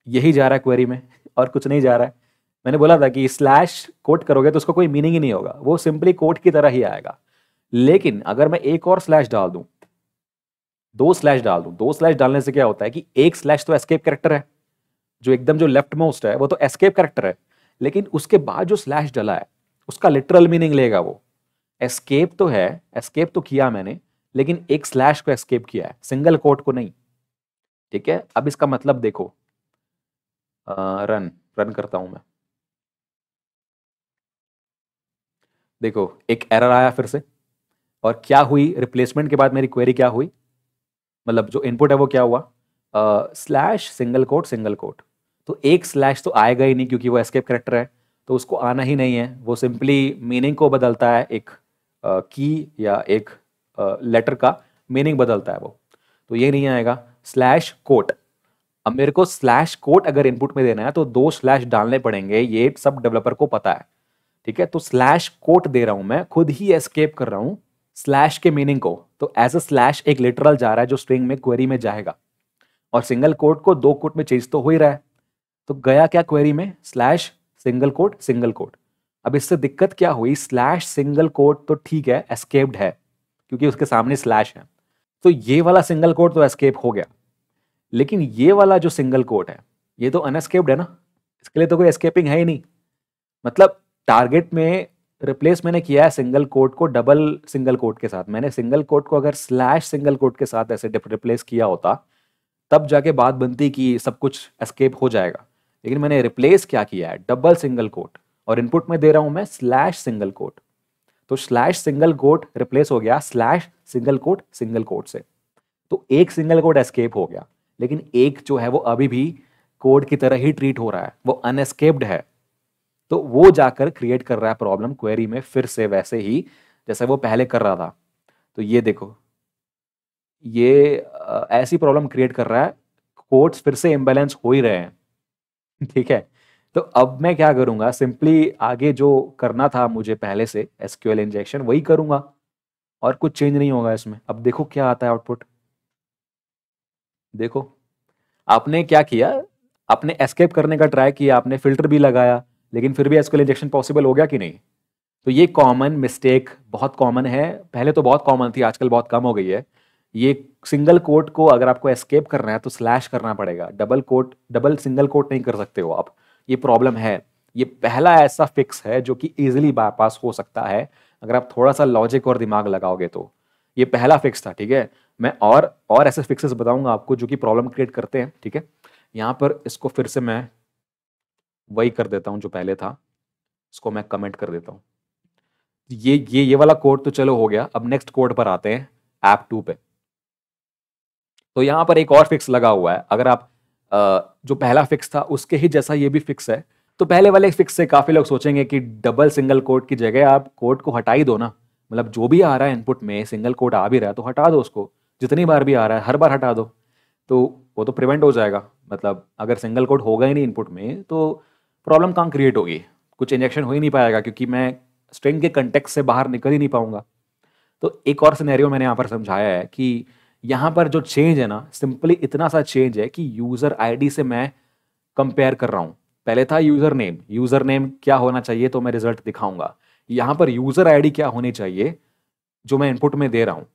S1: यही जा रहा है क्वेरी में और कुछ नहीं जा रहा है। मैंने बोला था कि स्लैश कोट करोगे तो उसका कोई मीनिंग ही नहीं होगा, वो सिंपली कोट की तरह ही आएगा। लेकिन अगर मैं एक और स्लैश डाल दूं, दो स्लैश डाल दूं, दो स्लैश डालने से क्या होता है कि एक स्लैश तो एस्केप कैरेक्टर है, जो एकदम जो लेफ्ट मोस्ट है वो तो एस्केप कैरेक्टर है, लेकिन उसके बाद जो स्लैश डला है उसका लिटरल मीनिंग लेगा वो। एस्केप तो है, एस्केप तो किया मैंने, लेकिन एक स्लैश को एस्केप किया है, सिंगल कोट को नहीं। ठीक है, अब इसका मतलब देखो, रन रन करता हूं मैं, देखो एक एरर आया फिर से। और क्या हुई रिप्लेसमेंट के बाद, मेरी क्वेरी क्या हुई, मतलब जो इनपुट है वो क्या हुआ, slash single quote single quote. तो एक स्लैश तो आएगा ही नहीं, क्योंकि वो एस्केप करेक्टर है, तो उसको आना ही नहीं है। वो सिंपली मीनिंग को बदलता है, एक की या एक लेटर का मीनिंग बदलता है वो। तो ये नहीं आएगा स्लैश कोट। अब मेरे को स्लैश कोट अगर इनपुट में देना है तो दो स्लैश डालने पड़ेंगे, ये सब डेवलपर को पता है। ठीक है, तो स्लैश कोट दे रहा हूं मैं, खुद ही एस्केप कर रहा हूं स्लैश के मीनिंग को। तो एज अ स्लैश एक लिटरल जा रहा है जो स्ट्रिंग में क्वेरी में जाएगा, और सिंगल कोट को दो कोट में चेंज तो हो ही रहा है। तो गया क्या क्वेरी में, slash single quote single quote. अब इससे दिक्कत क्या हुई, स्लैश सिंगल कोट तो ठीक है, एस्केप्ड है क्योंकि उसके सामने स्लैश है, तो ये वाला सिंगल कोट तो एस्केप हो गया। लेकिन ये वाला जो सिंगल कोट है, ये तो अनएस्केप्ड है ना, इसके लिए तो कोई एस्केपिंग है ही नहीं। मतलब टारगेट में रिप्लेस मैंने किया है सिंगल कोट को डबल सिंगल कोट के साथ। मैंने सिंगल कोट को अगर स्लैश सिंगल कोट के साथ ऐसे रिप्लेस किया होता, तब जाके बात बनती कि सब कुछ एस्केप हो जाएगा। लेकिन मैंने रिप्लेस क्या किया है, डबल सिंगल कोट, और इनपुट में दे रहा हूं मैं स्लैश सिंगल कोट। तो स्लैश सिंगल कोट रिप्लेस हो गया स्लैश सिंगल कोट से। तो एक सिंगल कोट एस्केप हो गया, लेकिन एक जो है वो अभी भी कोड की तरह ही ट्रीट हो रहा है, वो अनएस्केप्ड है। तो वो जाकर क्रिएट कर रहा है प्रॉब्लम क्वेरी में फिर से वैसे ही जैसे वो पहले कर रहा था। तो ये देखो, ये ऐसी प्रॉब्लम क्रिएट कर रहा है, कोड्स फिर से इम्बैलेंस हो ही रहे हैं। ठीक है, तो अब मैं क्या करूंगा, सिंपली आगे जो करना था मुझे पहले से एसक्यूएल इंजेक्शन वही करूंगा, और कुछ चेंज नहीं होगा इसमें। अब देखो क्या आता है आउटपुट। देखो आपने क्या किया, आपने एस्केप करने का ट्राई किया, आपने फिल्टर भी लगाया, लेकिन फिर भी एसक्यूएल इंजेक्शन पॉसिबल हो गया कि नहीं। तो ये कॉमन मिस्टेक बहुत कॉमन है, पहले तो बहुत कॉमन थी, आजकल बहुत कम हो गई है। ये सिंगल कोट को अगर आपको एस्केप करना है तो स्लैश करना पड़ेगा, डबल सिंगल कोट नहीं कर सकते हो आप। ये प्रॉब्लम है। ये पहला ऐसा फिक्स है जो कि इजीली बाईपास हो सकता है अगर आप थोड़ा सा लॉजिक और दिमाग लगाओगे तो। ये पहला फिक्स था, ठीक है। मैं और ऐसे फिक्सेस बताऊंगा आपको जो कि प्रॉब्लम क्रिएट करते हैं, ठीक है। यहाँ पर इसको फिर से मैं वही कर देता हूँ जो पहले था, इसको मैं कमेंट कर देता हूँ। ये वाला कोड तो चलो हो गया। अब नेक्स्ट कोड पर आते हैं, ऐप 2 पे। तो यहां पर एक और फिक्स लगा हुआ है। अगर आप जो पहला फिक्स था उसके ही जैसा ये भी फिक्स है, तो पहले वाले फिक्स से काफी लोग सोचेंगे कि डबल सिंगल कोड की जगह आप कोड को हटा ही दो ना। मतलब जो भी आ रहा है इनपुट में सिंगल कोड आ भी रहा है तो हटा दो उसको, जितनी बार भी आ रहा है हर बार हटा दो। तो वो तो प्रिवेंट हो जाएगा। मतलब अगर सिंगल कोड होगा ही नहीं इनपुट में तो प्रॉब्लम कहाँ क्रिएट होगी, कुछ इंजेक्शन हो ही नहीं पाएगा, क्योंकि मैं स्ट्रिंग के कंटेक्स्ट से बाहर निकल ही नहीं पाऊंगा। तो एक और सिनेरियो मैंने यहाँ पर समझाया है कि यहाँ पर जो चेंज है ना, सिंपली इतना सा चेंज है कि यूजर आईडी से मैं कंपेयर कर रहा हूँ। पहले था यूजर नेम क्या होना चाहिए तो मैं रिजल्ट दिखाऊंगा। यहाँ पर यूजर आईडी क्या होनी चाहिए जो मैं इनपुट में दे रहा हूँ,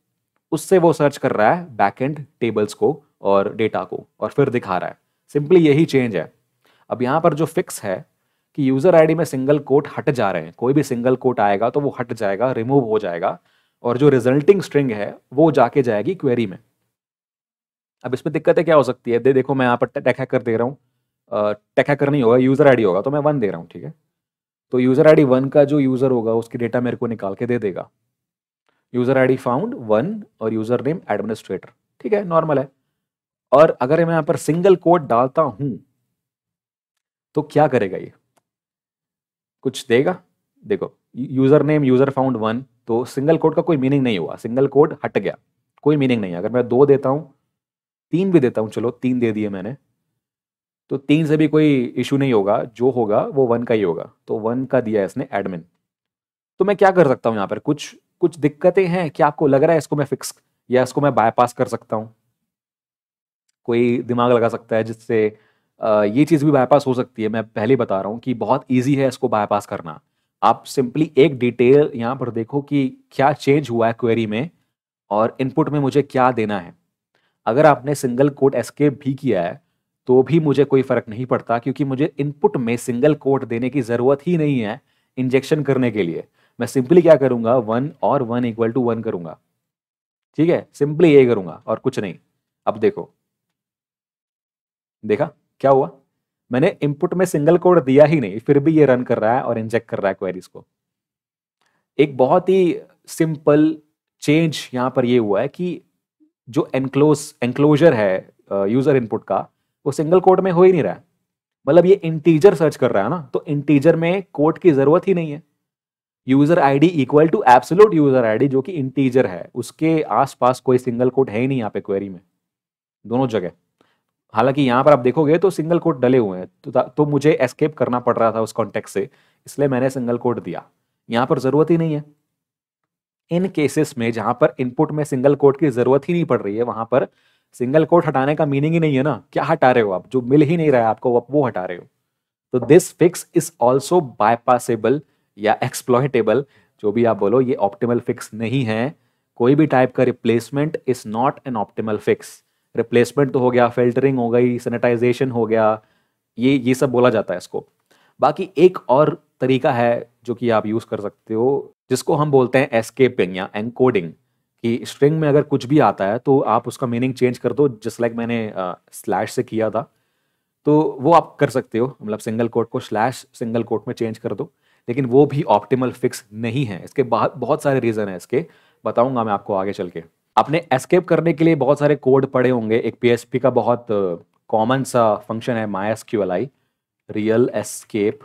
S1: उससे वो सर्च कर रहा है बैकएंड टेबल्स को और डेटा को और फिर दिखा रहा है। सिंपली यही चेंज है। अब यहाँ पर जो फिक्स है कि यूजर आईडी में सिंगल कोट हट जा रहे हैं, कोई भी सिंगल कोट आएगा तो वो हट जाएगा, रिमूव हो जाएगा, और जो रिजल्टिंग स्ट्रिंग है वो जाके जाएगी क्वेरी में। अब इसमें दिक्कतें क्या हो सकती है, देखो मैं यहाँ पर टेक हैकर दे रहा हूँ, टेक हैकर नहीं होगा, यूजर आईडी होगा, तो मैं 1 दे रहा हूँ, ठीक है। तो यूजर आईडी 1 का जो यूजर होगा उसकी डेटा मेरे को निकाल के दे देगा। यूजर आईडी फाउंड 1 और यूजर नेम एडमिनिस्ट्रेटर, ठीक है, नॉर्मल है। और अगर मैं यहाँ पर सिंगल कोट डालता हूं तो क्या करेगा ये, कुछ देगा। देखो यूजर नेम यूजर फाउंड 1, तो सिंगल कोट का कोई मीनिंग नहीं हुआ, सिंगल कोट हट गया, कोई मीनिंग नहीं है। अगर मैं 2 देता हूं, 3 भी देता हूं, चलो 3 दे दिए मैंने, तो 3 से भी कोई इशू नहीं होगा, जो होगा वो 1 का ही होगा। तो 1 का दिया है इसने एडमिन। तो मैं क्या कर सकता हूँ यहाँ पर, कुछ कुछ दिक्कतें हैं क्या आपको लग रहा है इसको मैं फिक्स या इसको मैं बायपास कर सकता हूँ? कोई दिमाग लगा सकता है जिससे ये चीज़ भी बायपास हो सकती है। मैं पहले ही बता रहा हूँ कि बहुत ईजी है इसको बायपास करना। आप सिंपली एक डिटेल यहाँ पर देखो कि क्या चेंज हुआ है क्वेरी में और इनपुट में मुझे क्या देना है। अगर आपने सिंगल कोट एस्केप भी किया है तो भी मुझे कोई फर्क नहीं पड़ता, क्योंकि मुझे इनपुट में सिंगल कोट देने की जरूरत ही नहीं है इंजेक्शन करने के लिए। मैं सिंपली क्या करूंगा, 1 और 1 इक्वल टू 1 करूंगा, ठीक है, सिंपली ये करूंगा और कुछ नहीं। अब देखो, देखा क्या हुआ, मैंने इनपुट में सिंगल कोड दिया ही नहीं, फिर भी ये रन कर रहा है और इंजेक्ट कर रहा है क्वेरीज को। एक बहुत ही सिंपल चेंज यहां पर ये हुआ है कि जो एनक्लोजर है यूजर इनपुट का, वो सिंगल कोड में हो ही नहीं रहा है। मतलब ये इंटीजर सर्च कर रहा है ना, तो इंटीजर में कोड की जरूरत ही नहीं है। User ID equal to absolute user ID जो कि इंटीजर है, उसके आसपास कोई सिंगल कोड है ही नहीं यहाँ पे क्वेरी में, दोनों जगह। हालांकि यहाँ पर आप देखोगे तो सिंगल कोड डले हुए हैं, तो मुझे एस्केप करना पड़ रहा था उस कॉन्टेक्स्ट से, इसलिए मैंने सिंगल कोड दिया। यहाँ पर जरूरत ही नहीं है। इन केसेस में जहां पर इनपुट में सिंगल कोट की जरूरत ही नहीं पड़ रही है, वहां पर सिंगल कोट हटाने का मीनिंग ही नहीं है ना। क्या हटा रहे हो आप, जो मिल ही नहीं रहा है आपको वो हटा रहे हो। तो दिस फिक्स इज ऑल्सो बायपासेबल या एक्सप्लॉइटेबल, जो भी आप बोलो, ये ऑप्टिमल फिक्स नहीं है। कोई भी टाइप का replacement is not an optimal fix. Replacement तो हो गया, फिल्टरिंग हो गई, सैनिटाइजेशन हो गया, ये सब बोला जाता है इसको। बाकी एक और तरीका है जो कि आप यूज कर सकते हो, जिसको हम बोलते हैं एस्केपिंग या एनकोडिंग। कि स्ट्रिंग में अगर कुछ भी आता है तो आप उसका मीनिंग चेंज कर दो, जस्ट लाइक मैंने स्लैश से किया था। तो वो आप कर सकते हो, मतलब सिंगल कोट को स्लैश सिंगल कोट में चेंज कर दो। लेकिन वो भी ऑप्टिमल फिक्स नहीं है। इसके बहुत बहुत सारे रीज़न है इसके, बताऊंगा मैं आपको आगे चल के। आपने एस्केप करने के लिए बहुत सारे कोड पढ़े होंगे। एक पीएचपी का बहुत कॉमन सा फंक्शन है MySQLi, रियल एस्केप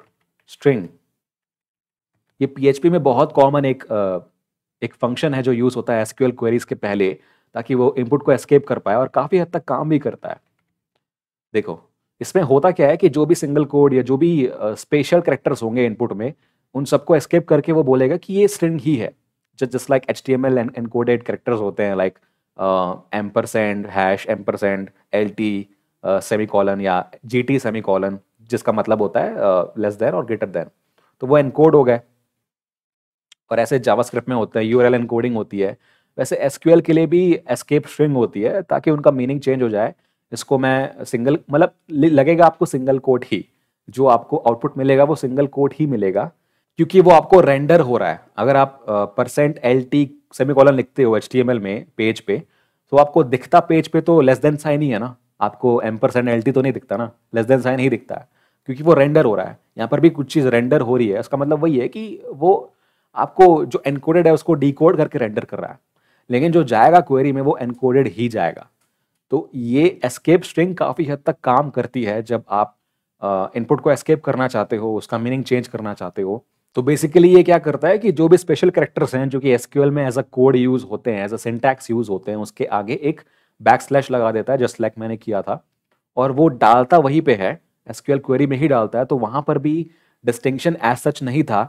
S1: स्ट्रिंग। ये पीएचपी में बहुत कॉमन एक फंक्शन है जो यूज़ होता है एसक्यूएल क्वेरीज के पहले, ताकि वो इनपुट को एस्केप कर पाए, और काफ़ी हद तक काम भी करता है। देखो, इसमें होता क्या है कि जो भी सिंगल कोड या जो भी स्पेशल कैरेक्टर्स होंगे इनपुट में, उन सबको एस्केप करके वो बोलेगा कि ये स्ट्रिंग ही है। Just like HTML encoded characters होते हैं, like ampersand, hash, ampersand, LT, semicolon या GT सेमीकॉलन, जिसका मतलब होता है लेस देन और ग्रेटर देन। तो वो एनकोड हो गए। और ऐसे जावास्क्रिप्ट में होता है URL एनकोडिंग होती है, वैसे एसक्यूएल के लिए भी एस्केप स्ट्रिंग होती है, ताकि उनका मीनिंग चेंज हो जाए। इसको मैं सिंगल, मतलब लगेगा आपको सिंगल कोट ही, जो आपको आउटपुट मिलेगा वो सिंगल कोट ही मिलेगा, क्योंकि वो आपको रेंडर हो रहा है। अगर आप %LT सेमीकोलन लिखते हो HTML में पेज पे, तो आपको दिखता पेज पे तो लेस देन साइन ही है ना, आपको %LT तो नहीं दिखता ना, लेस देन साइन ही दिखता है, क्योंकि वो रेंडर हो रहा है। यहाँ पर भी कुछ चीज़ रेंडर हो रही है, इसका मतलब वही है कि वो आपको जो एनकोडेड है उसको डिकोड करके रेंडर कर रहा है, लेकिन जो जाएगा क्वेरी में वो एनकोडेड ही जाएगा। तो ये एस्केप स्ट्रिंग काफ़ी हद तक काम करती है जब आप इनपुट को एस्केप करना चाहते हो, उसका मीनिंग चेंज करना चाहते हो। तो बेसिकली ये क्या करता है कि जो भी स्पेशल कैरेक्टर्स हैं जो कि एसक्यूएल में एज अ कोड यूज होते हैं, एज अ सिंटैक्स यूज होते हैं, उसके आगे एक बैकस्लैश लगा देता है, जस्ट लाइक मैंने किया था, और वो डालता वहीं पे है, एसक्यूएल क्वेरी में ही डालता है। तो वहां पर भी डिस्टिंक्शन एज सच नहीं था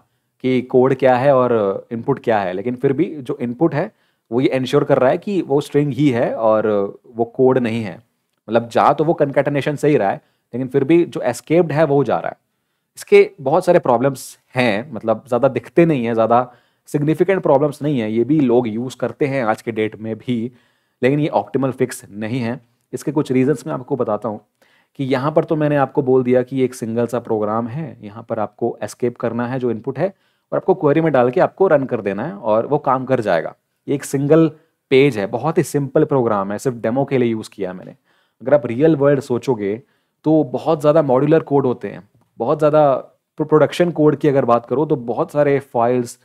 S1: कि कोड क्या है और इनपुट क्या है, लेकिन फिर भी जो इनपुट है वो ये इंश्योर कर रहा है कि वो स्ट्रिंग ही है और वो कोड नहीं है। मतलब जा तो वो कंकैटेनेशन सही रहा है, लेकिन फिर भी जो एस्केप्ड है वो जा रहा है। इसके बहुत सारे प्रॉब्लम्स हैं, मतलब ज़्यादा दिखते नहीं हैं, ज़्यादा सिग्निफिकेंट प्रॉब्लम्स नहीं है, ये भी लोग यूज़ करते हैं आज के डेट में भी, लेकिन ये ऑप्टिमल फिक्स नहीं है। इसके कुछ रीजंस मैं आपको बताता हूँ। कि यहाँ पर तो मैंने आपको बोल दिया कि एक सिंगल सा प्रोग्राम है, यहाँ पर आपको एस्केप करना है जो इनपुट है, और आपको क्वेरी में डाल के आपको रन कर देना है और वो काम कर जाएगा। ये एक सिंगल पेज है, बहुत ही सिंपल प्रोग्राम है, सिर्फ डेमो के लिए यूज़ किया मैंने। अगर आप रियल वर्ल्ड सोचोगे तो बहुत ज़्यादा मॉड्यूलर कोड होते हैं, बहुत ज़्यादा प्रोडक्शन कोड की अगर बात करो तो बहुत सारे फाइल्स,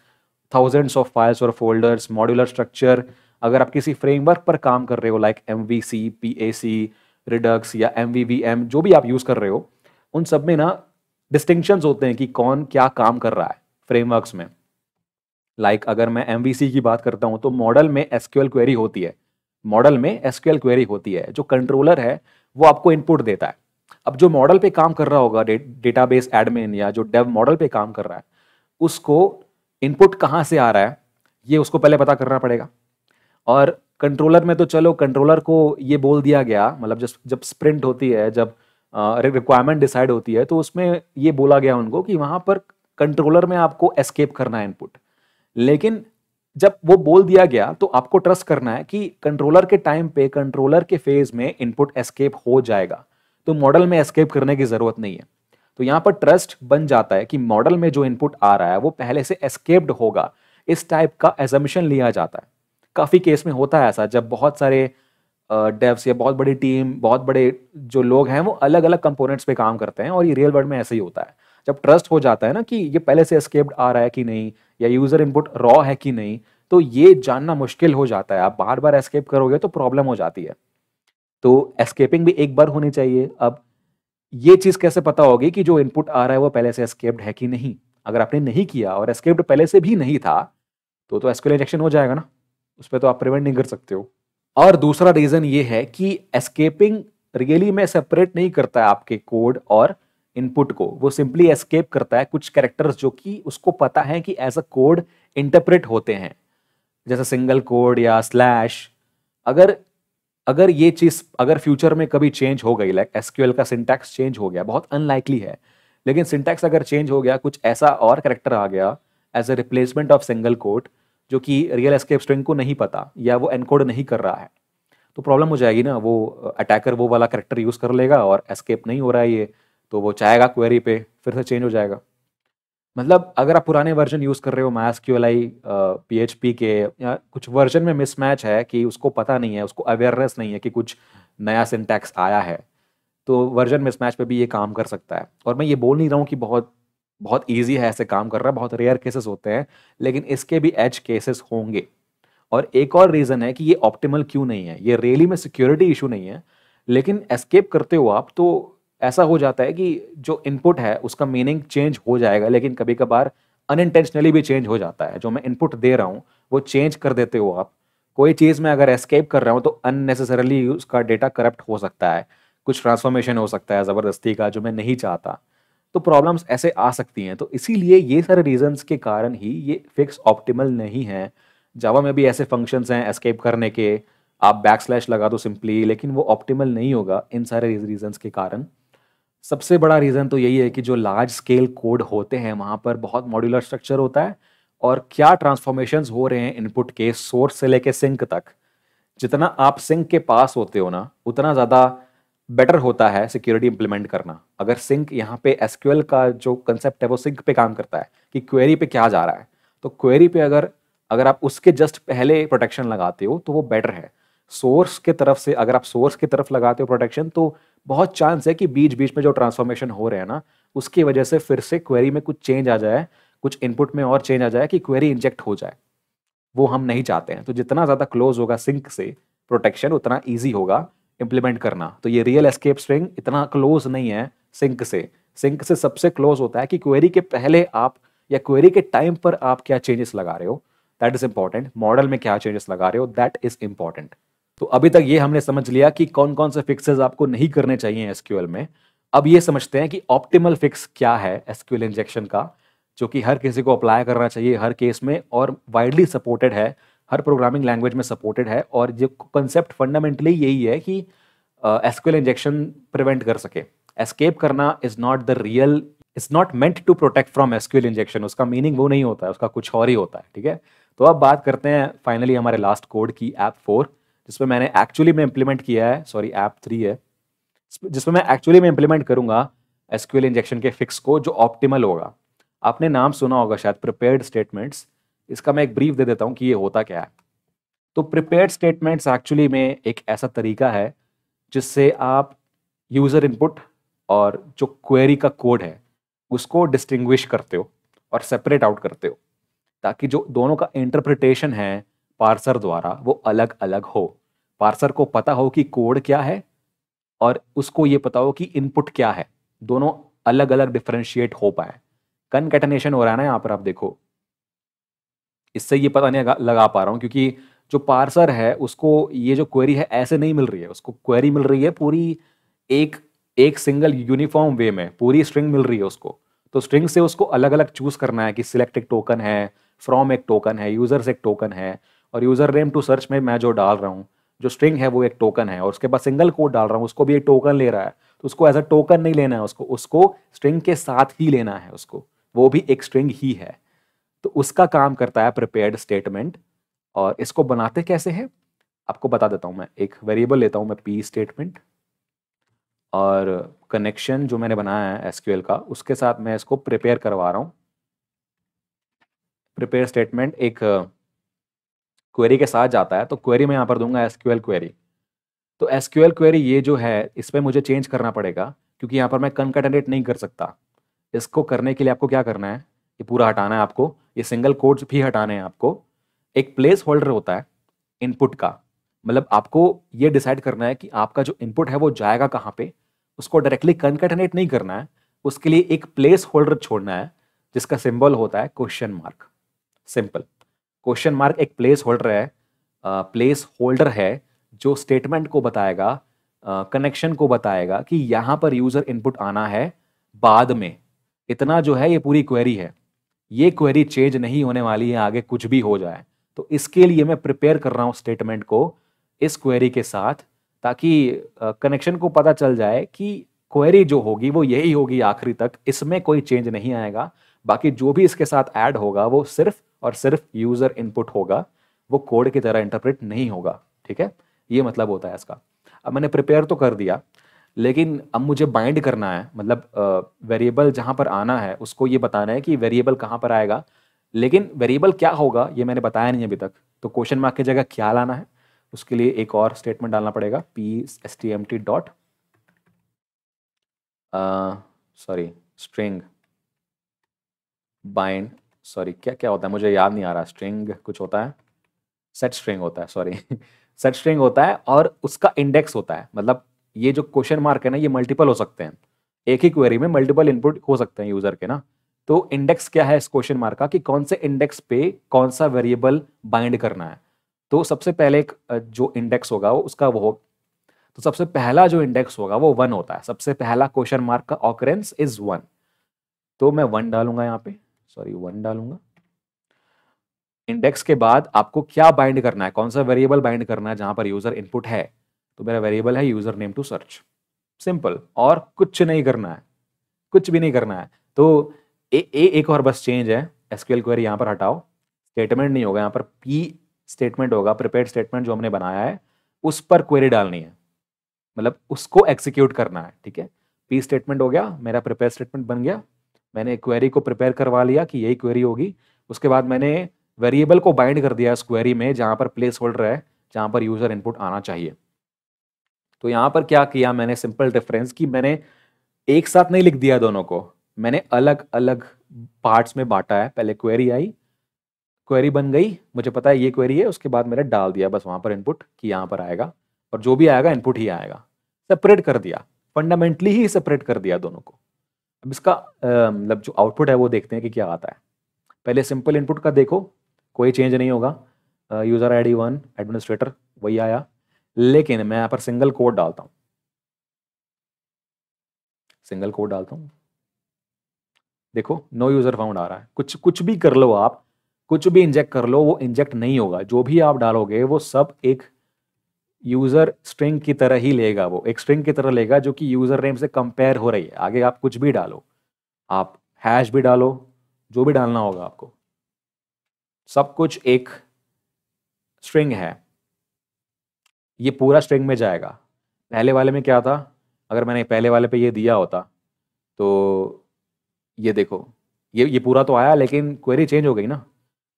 S1: थाउजेंड्स ऑफ फाइल्स और फोल्डर्स, मॉड्यूलर स्ट्रक्चर। अगर आप किसी फ्रेमवर्क पर काम कर रहे हो लाइक MVC, PAC, रिडक्स या MVVM, जो भी आप यूज़ कर रहे हो, उन सब में ना डिस्टिंक्शंस होते हैं कि कौन क्या काम कर रहा है फ्रेमवर्क्स में। अगर मैं MVC की बात करता हूँ तो मॉडल में SQL क्वेरी होती है, मॉडल में SQL क्वेरी होती है, जो कंट्रोलर है वो आपको इनपुट देता है। अब जो मॉडल पे काम कर रहा होगा, डेटाबेस एडमिन या जो डेव मॉडल पे काम कर रहा है, उसको इनपुट कहाँ से आ रहा है ये उसको पहले पता करना पड़ेगा। और कंट्रोलर में तो चलो कंट्रोलर को ये बोल दिया गया, मतलब जब स्प्रिंट होती है, जब रिक्वायरमेंट डिसाइड होती है, तो उसमें ये बोला गया उनको कि वहां पर कंट्रोलर में आपको एस्केप करना है इनपुट। लेकिन जब वो बोल दिया गया तो आपको ट्रस्ट करना है कि कंट्रोलर के टाइम पे, कंट्रोलर के फेज में इनपुट एस्केप हो जाएगा, तो मॉडल में एस्केप करने की जरूरत नहीं है। तो यहाँ पर ट्रस्ट बन जाता है कि मॉडल में जो इनपुट आ रहा है वो पहले से एस्केप्ड होगा, इस टाइप का एजम्पशन लिया जाता है। काफी केस में होता है ऐसा, जब बहुत सारे डेव्स या बहुत बड़ी टीम, बहुत बड़े जो लोग हैं वो अलग अलग कंपोनेंट्स पे काम करते हैं, और ये रियल वर्ल्ड में ऐसे ही होता है। जब ट्रस्ट हो जाता है ना कि ये पहले से एस्केप्ड आ रहा है कि नहीं, या यूजर इनपुट रॉ है कि नहीं, तो ये जानना मुश्किल हो जाता है। आप बार बार एस्केप करोगे तो प्रॉब्लम हो जाती है। तो एस्केपिंग भी एक बार होनी चाहिए। अब ये चीज कैसे पता होगी कि जो इनपुट आ रहा है वो पहले से एस्केप्ड है कि नहीं? अगर आपने नहीं किया और एस्केप्ड पहले से भी नहीं था, तो एसक्यूएल इंजेक्शन हो जाएगा ना, उस पर तो आप प्रिवेंट नहीं कर सकते हो। और दूसरा रीजन ये है कि एस्केपिंग रियली में सेपरेट नहीं करता है आपके कोड और इनपुट को, वो सिंपली एस्केप करता है कुछ कैरेक्टर्स जो कि उसको पता है कि एज अ कोड इंटरप्रेट होते हैं, जैसे सिंगल कोड या स्लैश। अगर अगर ये चीज अगर फ्यूचर में कभी चेंज हो गई, लाइक एसक्यूएल का सिंटैक्स चेंज हो गया, बहुत अनलाइकली है, लेकिन सिंटैक्स अगर चेंज हो गया, कुछ ऐसा और कैरेक्टर आ गया as a replacement of single code, जो कि रियल एस्केप स्ट्रिंग को नहीं पता या वो एनकोड नहीं कर रहा है, तो प्रॉब्लम हो जाएगी ना। वो अटैकर वो वाला कैरेक्टर यूज कर लेगा और एस्केप नहीं हो रहा है ये, तो वो चाहेगा क्वेरी पे फिर से चेंज हो जाएगा। मतलब अगर आप पुराने वर्जन यूज कर रहे हो MySQLi PHP के, या कुछ वर्जन में मिसमैच है कि उसको पता नहीं है, उसको अवेयरनेस नहीं है कि कुछ नया सिंटैक्स आया है, तो वर्जन मिसमैच पे भी ये काम कर सकता है। और मैं ये बोल नहीं रहा हूँ कि बहुत बहुत ईजी है ऐसे काम कर रहा है, बहुत रेयर केसेस होते हैं, लेकिन इसके भी एज केसेस होंगे। और एक और रीजन है कि ये ऑप्टिमल क्यों नहीं है, ये रियली में सिक्योरिटी इशू नहीं है, लेकिन एस्केप करते हो आप तो ऐसा हो जाता है कि जो इनपुट है उसका मीनिंग चेंज हो जाएगा, लेकिन कभी कभार अनइंटेंशनली भी चेंज हो जाता है। जो मैं इनपुट दे रहा हूँ वो चेंज कर देते हो आप। कोई चीज़ में अगर एस्केप कर रहा हूँ तो अननेसेसरली उसका डेटा करप्ट हो सकता है, कुछ ट्रांसफॉर्मेशन हो सकता है ज़बरदस्ती का जो मैं नहीं चाहता। तो प्रॉब्लम्स ऐसे आ सकती हैं, तो इसीलिए ये सारे रीजंस के कारण ही ये फिक्स ऑप्टिमल नहीं है। जावा में भी ऐसे फंक्शंस हैं एस्केप करने के, आप बैक स्लैश लगा दो सिंपली, लेकिन वो ऑप्टिमल नहीं होगा इन सारे रीजंस के कारण। सबसे बड़ा रीज़न तो यही है कि जो लार्ज स्केल कोड होते हैं वहाँ पर बहुत मॉड्यूलर स्ट्रक्चर होता है, और क्या ट्रांसफॉर्मेशंस हो रहे हैं इनपुट के सोर्स से लेके सिंक तक, जितना आप सिंक के पास होते हो ना उतना ज़्यादा बेटर होता है सिक्योरिटी इंप्लीमेंट करना। अगर सिंक यहाँ पे एसक्यूएल का जो कंसेप्ट है वो सिंक पे काम करता है कि क्वेरी पे क्या जा रहा है, तो क्वेरी पे अगर अगर आप उसके जस्ट पहले प्रोटेक्शन लगाते हो तो वो बेटर है। सोर्स के तरफ से अगर आप सोर्स की तरफ लगाते हो प्रोटेक्शन, तो बहुत चांस है कि बीच बीच में जो ट्रांसफॉर्मेशन हो रहे हैं ना उसकी वजह से फिर से क्वेरी में कुछ चेंज आ जाए, कुछ इनपुट में और चेंज आ जाए कि क्वेरी इंजेक्ट हो जाए। वो हम नहीं चाहते हैं। तो जितना ज़्यादा क्लोज होगा सिंक से प्रोटेक्शन उतना ईजी होगा इम्प्लीमेंट करना। तो ये रियल एस्केप स्ट्रिंग इतना क्लोज नहीं है सिंक से। सिंक से सबसे क्लोज होता है कि क्वेरी के पहले आप या क्वेरी के टाइम पर आप क्या चेंजेस लगा रहे हो, दैट इज इंपॉर्टेंट। मॉडल में क्या चेंजेस लगा रहे हो, दैट इज इंपॉर्टेंट। तो अभी तक ये हमने समझ लिया कि कौन कौन से फिक्सेस आपको नहीं करने चाहिए एसक्यूएल में। अब ये समझते हैं कि ऑप्टिमल फिक्स क्या है एसक्यूएल इंजेक्शन का, जो कि हर किसी को अप्लाई करना चाहिए हर केस में और वाइडली सपोर्टेड है, हर प्रोग्रामिंग लैंग्वेज में सपोर्टेड है। और जो कंसेप्ट फंडामेंटली यही है कि एसक्यूएल इंजेक्शन प्रिवेंट कर सके। एस्केप करना is not the real, it's not meant to protect from SQL injection. उसका मीनिंग वो नहीं होता है, उसका कुछ और ही होता है। ठीक है, तो अब बात करते हैं फाइनली हमारे लास्ट कोड की, ऐप 4, जिसमें मैंने एक्चुअली में इंप्लीमेंट किया है, सॉरी ऐप 3 है, जिसमें मैं एक्चुअली में इंप्लीमेंट करूंगा एसक्यूएल इंजेक्शन के फिक्स को जो ऑप्टिमल होगा। आपने नाम सुना होगा शायद, प्रिपेयर्ड स्टेटमेंट्स। इसका मैं एक ब्रीफ दे देता हूँ कि ये होता क्या है। तो प्रिपेयर्ड स्टेटमेंट्स एक्चुअली में एक ऐसा तरीका है जिससे आप यूज़र इनपुट और जो क्वेरी का कोड है उसको डिस्टिंग्विश करते हो और सेपरेट आउट करते हो, ताकि जो दोनों का इंटरप्रिटेशन है पार्सर द्वारा वो अलग अलग हो। पार्सर को पता हो कि कोड क्या है और उसको ये पता हो कि इनपुट क्या है, दोनों अलग अलग डिफरेंशिएट हो पाए। कनकैटेनेशन हो रहा है ना यहाँ पर, आप देखो, इससे ये पता नहीं लगा पा रहा हूँ क्योंकि जो पार्सर है उसको ये जो क्वेरी है ऐसे नहीं मिल रही है, उसको क्वेरी मिल रही है पूरी एक एक सिंगल यूनिफॉर्म वे में, पूरी स्ट्रिंग मिल रही है उसको। तो स्ट्रिंग से उसको अलग अलग चूज करना है कि सिलेक्ट एक टोकन है, फ्रॉम एक टोकन है, यूजर्स एक टोकन है, और यूजर नेम टू सर्च में मैं जो डाल रहा हूँ जो स्ट्रिंग है वो एक टोकन है, और उसके बाद सिंगल कोड डाल रहा हूँ उसको भी एक टोकन ले रहा है। तो उसको एज अ टोकन नहीं लेना है, उसको उसको स्ट्रिंग के साथ ही लेना है उसको, वो भी एक स्ट्रिंग ही है। तो उसका काम करता है प्रिपेयर्ड स्टेटमेंट। और इसको बनाते कैसे हैं आपको बता देता हूँ मैं। एक वेरिएबल लेता हूँ मैं पी स्टेटमेंट, और कनेक्शन जो मैंने बनाया है एसक्यूएल का उसके साथ मैं इसको प्रिपेयर करवा रहा हूँ। प्रिपेयर स्टेटमेंट एक क्वेरी के साथ जाता है, तो क्वेरी मैं यहाँ पर दूंगा एसक्यूएल क्वेरी। तो एसक्यूएल क्वेरी ये जो है इसमें मुझे चेंज करना पड़ेगा क्योंकि यहाँ पर मैं कनकैटेनेट नहीं कर सकता। इसको करने के लिए आपको क्या करना है, ये पूरा हटाना है आपको, ये सिंगल कोड्स भी हटाने हैं आपको। एक प्लेस होल्डर होता है इनपुट का, मतलब आपको ये डिसाइड करना है कि आपका जो इनपुट है वो जाएगा कहाँ पे। उसको डायरेक्टली कनकैटेनेट नहीं करना है, उसके लिए एक प्लेस होल्डर छोड़ना है जिसका सिंबल होता है question mark. Simple, question mark एक प्लेस होल्डर है, प्लेस होल्डर है जो स्टेटमेंट को बताएगा, कनेक्शन को बताएगा कि यहाँ पर यूजर इनपुट आना है बाद में। इतना जो है ये पूरी क्वेरी है, ये क्वेरी चेंज नहीं होने वाली है आगे कुछ भी हो जाए। तो इसके लिए मैं प्रिपेयर कर रहा हूँ स्टेटमेंट को इस क्वेरी के साथ, ताकि कनेक्शन को पता चल जाए कि क्वेरी जो होगी वो यही होगी आखिरी तक, इसमें कोई चेंज नहीं आएगा। बाकी जो भी इसके साथ ऐड होगा वो सिर्फ और सिर्फ यूजर इनपुट होगा, वो कोड की तरह इंटरप्रेट नहीं होगा। ठीक है, ये मतलब होता है इसका। अब मैंने प्रिपेयर तो कर दिया, लेकिन अब मुझे बाइंड करना है, मतलब वेरिएबल जहाँ पर आना है उसको ये बताना है कि वेरिएबल कहाँ पर आएगा। लेकिन वेरिएबल क्या होगा ये मैंने बताया नहीं अभी तक, तो क्वेश्चन मार्क की जगह क्या लाना है, उसके लिए एक और स्टेटमेंट डालना पड़ेगा, P S T M T dot sorry string bind, sorry क्या क्या होता है मुझे याद नहीं आ रहा, स्ट्रिंग कुछ होता है, सेट स्ट्रिंग होता है, सॉरी सेट स्ट्रिंग होता है और उसका इंडेक्स होता है। मतलब ये जो क्वेश्चन मार्क है ना, ये मल्टीपल हो सकते हैं, एक ही क्वेरी में मल्टीपल इनपुट हो सकते हैं यूजर के ना। तो इंडेक्स क्या है इस क्वेश्चन मार्क का, कि कौन से इंडेक्स पे कौन सा वेरिएबल बाइंड करना है। तो सबसे पहले एक जो इंडेक्स होगा वो उसका वो तो सबसे पहला जो इंडेक्स होगा वो 1 होता है। सबसे पहला क्वेश्चन मार्क का ऑकरेंस इज 1। तो मैं 1 डालूंगा यहाँ पे, सॉरी 1 डालूंगा। इंडेक्स के बाद आपको क्या बाइंड करना है, कौन सा वेरिएबल बाइंड करना है जहां पर यूजर इनपुट है। तो मेरा वेरिएबल है user name to search, simple, और कुछ नहीं करना है, कुछ भी नहीं करना है। तो एक और बस चेंज है, एसक्यूएल क्वेरी यहाँ पर हटाओ, स्टेटमेंट नहीं होगा यहाँ पर, पी स्टेटमेंट होगा, प्रिपेयर्ड स्टेटमेंट जो हमने बनाया है उस पर क्वेरी डालनी है, मतलब उसको एग्जीक्यूट करना है, ठीक है। पी स्टेटमेंट हो गया, मेरा प्रिपेयर स्टेटमेंट बन गया, मैंने क्वेरी को प्रिपेयर करवा लिया कि यही क्वेरी होगी। उसके बाद मैंने वेरिएबल को बाइंड कर दिया उस क्वेरी में जहां पर प्लेस होल्डर है, जहां पर यूजर इनपुट आना चाहिए। तो यहां पर क्या किया मैंने, सिंपल डिफरेंस कि मैंने एक साथ नहीं लिख दिया दोनों को, मैंने अलग अलग पार्ट्स में बांटा है। पहले क्वेरी आई, क्वेरी बन गई, मुझे पता है ये क्वेरी है, उसके बाद मैंने डाल दिया बस वहां पर इनपुट कि यहाँ पर आएगा, और जो भी आएगा इनपुट ही आएगा। सेपरेट कर दिया, फंडामेंटली ही सेपरेट कर दिया दोनों को। अब इसका मतलब जो आउटपुट है वो देखते हैं कि क्या आता है। पहले सिंपल इनपुट का देखो, कोई चेंज नहीं होगा, यूजर आईडी 1 एडमिनिस्ट्रेटर वही आया, लेकिन मैं यहाँ पर सिंगल कोड डालता हूँ, सिंगल कोड डालता हूँ, देखो नो यूजर फाउंड आ रहा है। कुछ कुछ भी कर लो आप, कुछ भी इंजेक्ट कर लो, वो इंजेक्ट नहीं होगा। जो भी आप डालोगे वो सब एक यूजर स्ट्रिंग की तरह ही लेगा, वो एक स्ट्रिंग की तरह लेगा जो कि यूजर नेम से कंपेयर हो रही है। आगे आप कुछ भी डालो, आप हैश भी डालो, जो भी डालना होगा आपको, सब कुछ एक स्ट्रिंग है, ये पूरा स्ट्रिंग में जाएगा। पहले वाले में क्या था, अगर मैंने पहले वाले पे ये दिया होता तो ये देखो, ये पूरा तो आया लेकिन क्वेरी चेंज हो गई ना,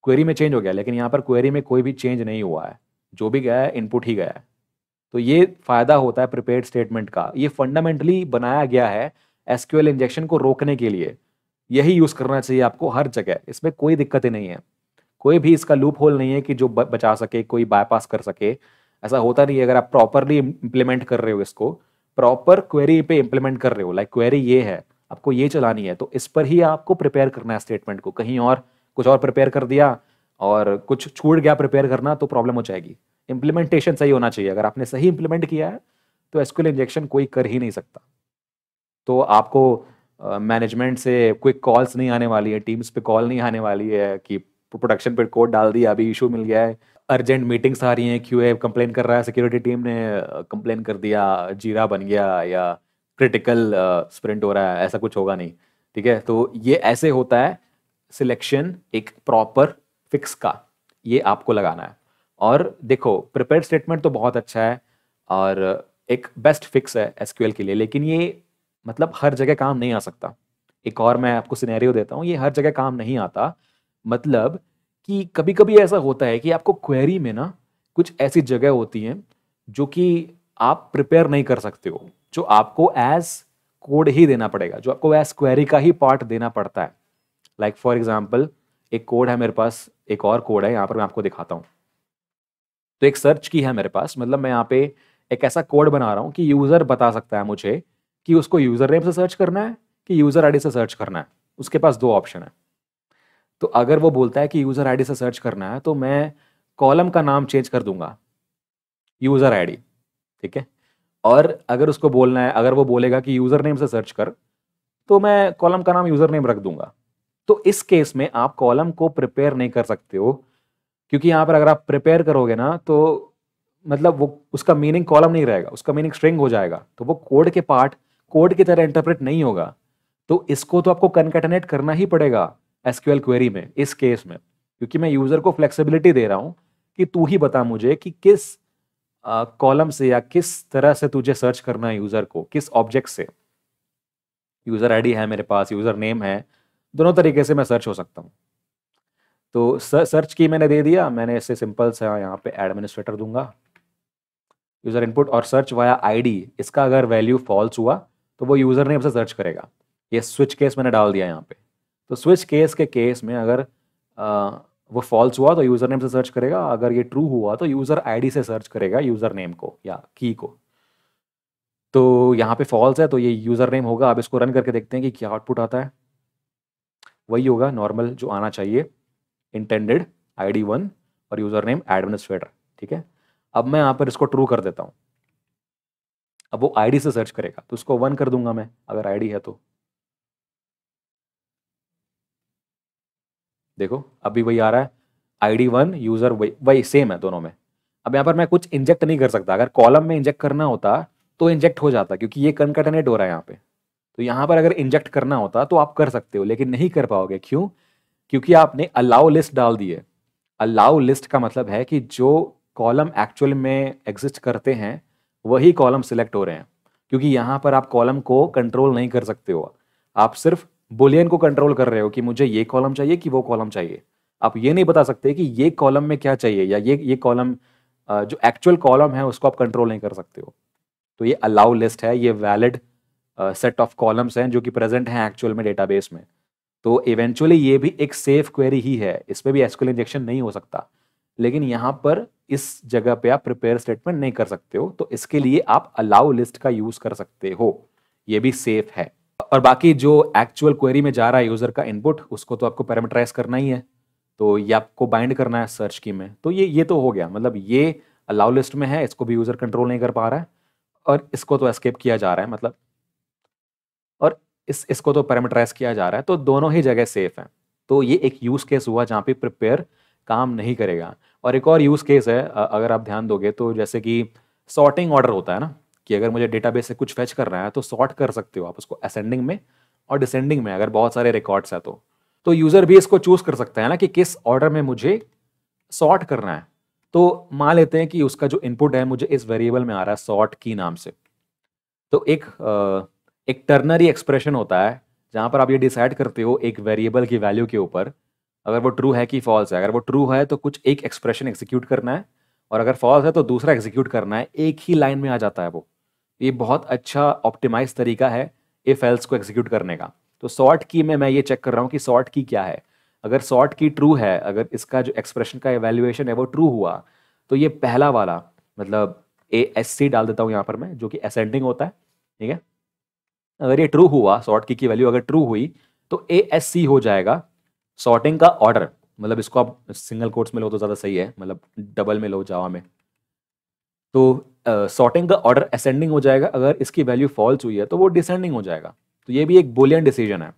S1: क्वेरी में चेंज हो गया, लेकिन यहाँ पर क्वेरी में कोई भी चेंज नहीं हुआ है, जो भी गया है इनपुट ही गया है। तो ये फायदा होता है प्रिपेयर्ड स्टेटमेंट का, ये फंडामेंटली बनाया गया है एसक्यूएल इंजेक्शन को रोकने के लिए। यही यूज करना चाहिए आपको हर जगह, इसमें कोई दिक्कत ही नहीं है, कोई भी इसका लूप होल नहीं है कि जो बचा सके, कोई बायपास कर सके, ऐसा होता नहीं है। अगर आप प्रॉपरली इंप्लीमेंट कर रहे हो, इसको प्रॉपर क्वेरी पे इंप्लीमेंट कर रहे हो, लाइक क्वेरी ये है, आपको ये चलानी है, तो इस पर ही आपको प्रिपेयर करना है स्टेटमेंट को। कहीं और कुछ और प्रिपेयर कर दिया और कुछ छूट गया प्रिपेयर करना, तो प्रॉब्लम हो जाएगी। इंप्लीमेंटेशन सही होना चाहिए, अगर आपने सही इंप्लीमेंट किया है तो एसक्यूएल इंजेक्शन कोई कर ही नहीं सकता। तो आपको मैनेजमेंट से क्विक कॉल्स नहीं आने वाली है, टीम्स पे कॉल नहीं आने वाली है कि प्रोडक्शन पे कोड डाल दिया, अभी इशू मिल गया है, अर्जेंट मीटिंग्स आ रही हैं, क्यूए कंप्लेन कर रहा है, सिक्योरिटी टीम ने कंप्लेन कर दिया, जीरा बन गया, या क्रिटिकल स्प्रिंट हो रहा है, ऐसा कुछ होगा नहीं, ठीक है। तो ये ऐसे होता है सिलेक्शन एक प्रॉपर फिक्स का, ये आपको लगाना है। और देखो प्रिपेयर्ड स्टेटमेंट तो बहुत अच्छा है और एक बेस्ट फिक्स है एसक्यूएल के लिए, लेकिन ये मतलब हर जगह काम नहीं आ सकता। एक और मैं आपको सिनेरियो देता हूँ, ये हर जगह काम नहीं आता। मतलब कि कभी कभी ऐसा होता है कि आपको क्वेरी में ना कुछ ऐसी जगह होती हैं जो कि आप प्रिपेयर नहीं कर सकते हो, जो आपको एज कोड ही देना पड़ेगा, जो आपको एज क्वेरी का ही पार्ट देना पड़ता है। लाइक फॉर एग्जाम्पल, एक कोड है मेरे पास, एक और कोड है यहाँ पर मैं आपको दिखाता हूँ। तो एक सर्च की है मेरे पास, मतलब मैं यहाँ पे एक ऐसा कोड बना रहा हूँ कि यूजर बता सकता है मुझे कि उसको यूजर नेम से सर्च करना है कि यूजर आईडी से सर्च करना है। उसके पास दो ऑप्शन है। तो अगर वो बोलता है कि यूजर आईडी से सर्च करना है, तो मैं कॉलम का नाम चेंज कर दूंगा यूजर आईडी, ठीक है। और अगर उसको बोलना है, अगर वो बोलेगा कि यूजर नेम से सर्च कर, तो मैं कॉलम का नाम यूजर नेम रख दूंगा। तो इस केस में आप कॉलम को प्रिपेयर नहीं कर सकते हो, क्योंकि यहां पर अगर आप प्रिपेयर करोगे ना तो मतलब वो उसका मीनिंग कॉलम नहीं रहेगा, उसका मीनिंग स्ट्रिंग हो जाएगा, तो वो कोड के पार्ट कोड की तरह इंटरप्रेट नहीं होगा। तो इसको तो आपको कनकैटिनेट करना ही पड़ेगा एसक्यूएल क्वेरी में इस केस में, क्योंकि मैं यूजर को फ्लेक्सिबिलिटी दे रहा हूं कि तू ही बता मुझे कि किस कॉलम से या किस तरह से तुझे सर्च करना है यूजर को, किस ऑब्जेक्ट से। यूजर आईडी है मेरे पास, यूजर नेम है, दोनों तरीके से मैं सर्च हो सकता हूँ। तो सर्च की मैंने दे दिया, मैंने इसे सिंपल सा यहाँ पे एडमिनिस्ट्रेटर दूंगा, यूजर इनपुट और सर्च वाया आईडी। इसका अगर वैल्यू फॉल्स हुआ तो वो यूजर नेम से सर्च करेगा। ये स्विच केस मैंने डाल दिया यहाँ पे। तो स्विच केस के केस में अगर वो फॉल्स हुआ तो यूज़र नेम से सर्च करेगा, अगर ये ट्रू हुआ तो यूज़र आईडी से सर्च करेगा यूज़र नेम को या की को। तो यहाँ पे फॉल्स है तो ये यूज़र नेम होगा। अब इसको रन करके देखते हैं कि क्या आउटपुट आता है। वही होगा नॉर्मल जो आना चाहिए, इंटेंडेड ID1 और यूज़र नेम एडमिनिस्ट्रेटर। ठीक है, अब मैं यहाँ पर इसको ट्रू कर देता हूँ। अब वो आईडी से सर्च करेगा तो उसको 1 कर दूंगा मैं, अगर आईडी है तो। देखो अभी वही आ रहा है, ID1 यूज़र वही वही सेम है दोनों में। अब यहाँ पर मैं कुछ इंजेक्ट नहीं कर सकता, अगर कॉलम में इंजेक्ट करना होता तो इंजेक्ट हो जाता, क्योंकि ये कनकैटिनेट हो रहा है यहाँ पे। तो यहाँ पर अगर इंजेक्ट करना होता तो आप कर सकते हो, लेकिन नहीं कर पाओगे। क्यों? क्योंकि आपने अलाउ लिस्ट डाल दी है। अलाउ लिस्ट का मतलब है कि जो कॉलम एक्चुअल में एग्जिस्ट करते हैं वही कॉलम सिलेक्ट हो रहे हैं, क्योंकि यहाँ पर आप कॉलम को कंट्रोल नहीं कर सकते हो। आप सिर्फ बुलियन को कंट्रोल कर रहे हो कि मुझे ये कॉलम चाहिए कि वो कॉलम चाहिए। आप ये नहीं बता सकते कि ये कॉलम में क्या चाहिए, या ये कॉलम जो एक्चुअल कॉलम है उसको आप कंट्रोल नहीं कर सकते हो। तो ये अलाउ लिस्ट है, ये वैलिड सेट ऑफ कॉलम्स हैं जो कि प्रेजेंट हैं एक्चुअल में डेटाबेस में। तो इवेंचुअली ये भी एक सेफ क्वेरी ही है, इसमें भी एसक्यूएल इंजेक्शन नहीं हो सकता। लेकिन यहाँ पर इस जगह पे आप प्रिपेयर स्टेटमेंट नहीं कर सकते हो, तो इसके लिए आप अलाउ लिस्ट का यूज कर सकते हो, ये भी सेफ है। और बाकी जो एक्चुअल क्वेरी में जा रहा है यूजर का इनपुट, उसको तो आपको पैरामीटराइज करना ही है, तो ये आपको बाइंड करना है सर्च की में। तो ये तो हो गया, मतलब ये अलाउ लिस्ट में है, इसको भी यूजर कंट्रोल नहीं कर पा रहा है, और इसको तो एस्केप किया जा रहा है, मतलब और इसको तो पैरामीटराइज किया जा रहा है, तो दोनों ही जगह सेफ हैं। तो ये एक यूज केस हुआ जहाँ पे प्रिपेयर काम नहीं करेगा। और एक और यूज केस है, अगर आप ध्यान दोगे तो, जैसे कि सॉर्टिंग ऑर्डर होता है ना, कि अगर मुझे डेटाबेस से कुछ फेच करना है तो सॉर्ट कर सकते हो आप उसको असेंडिंग में और डिसेंडिंग में, अगर बहुत सारे रिकॉर्ड्स हैं तो यूजर भी इसको चूज कर सकता है ना कि किस ऑर्डर में मुझे सॉर्ट करना है। तो मान लेते हैं कि उसका जो इनपुट है मुझे इस वेरिएबल में आ रहा है सॉर्ट की नाम से। तो एक टर्नरी एक्सप्रेशन होता है जहाँ पर आप ये डिसाइड करते हो एक वेरिएबल की वैल्यू के ऊपर, अगर वो ट्रू है कि फॉल्स है। अगर वो ट्रू है तो कुछ एक एक्सप्रेशन एग्जीक्यूट करना है, और अगर फॉल्स है तो दूसरा एग्जीक्यूट करना है। एक ही लाइन में आ जाता है वो। ये बहुत अच्छा ऑप्टिमाइज तरीका है इफ एल्स को एग्जीक्यूट करने का। तो सॉर्ट की में मैं ये चेक कर रहा हूँ कि सॉर्ट की क्या है। अगर सॉर्ट की ट्रू है, अगर इसका जो एक्सप्रेशन का एवेल्युएशन है वो ट्रू हुआ, तो ये पहला वाला, मतलब ASC डाल देता हूँ यहाँ पर मैं, जो कि असेंडिंग होता है। ठीक है, अगर ये ट्रू हुआ, सॉर्ट की वैल्यू अगर ट्रू हुई तो ASC हो जाएगा सॉर्टिंग का ऑर्डर। मतलब इसको आप सिंगल कोट्स में लो तो ज़्यादा सही है, मतलब डबल में लो जावा में। तो सॉर्टिंग का ऑर्डर असेंडिंग हो जाएगा, अगर इसकी वैल्यू फॉल्स हुई है तो वो डिसेंडिंग हो जाएगा। तो ये भी एक बुलियन डिसीजन है।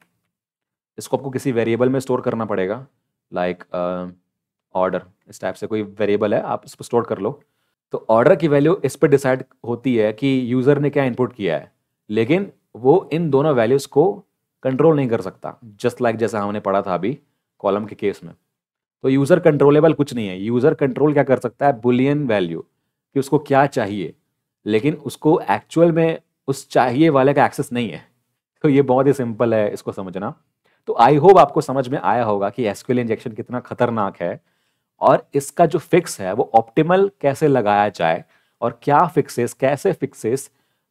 S1: इसको आपको किसी वेरिएबल में स्टोर करना पड़ेगा, लाइक ऑर्डर, इस टाइप से कोई वेरिएबल है, आप इसको स्टोर कर लो। तो ऑर्डर की वैल्यू इस पर डिसाइड होती है कि यूज़र ने क्या इनपुट किया है, लेकिन वो इन दोनों वैल्यूज़ को कंट्रोल नहीं कर सकता, जस्ट लाइक जैसा हमने पढ़ा था अभी कॉलम के केस में। तो यूज़र कंट्रोलेबल कुछ नहीं है। यूज़र कंट्रोल क्या कर सकता है, बुलियन वैल्यू, कि उसको क्या चाहिए, लेकिन उसको एक्चुअल में उस चाहिए वाले का एक्सेस नहीं है। तो ये बहुत ही सिंपल है इसको समझना। तो आई होप आपको समझ में आया होगा कि एसक्यूएल इंजेक्शन कितना खतरनाक है, और इसका जो फिक्स है वो ऑप्टिमल कैसे लगाया जाए, और क्या फिक्सेस, कैसे फिक्सेस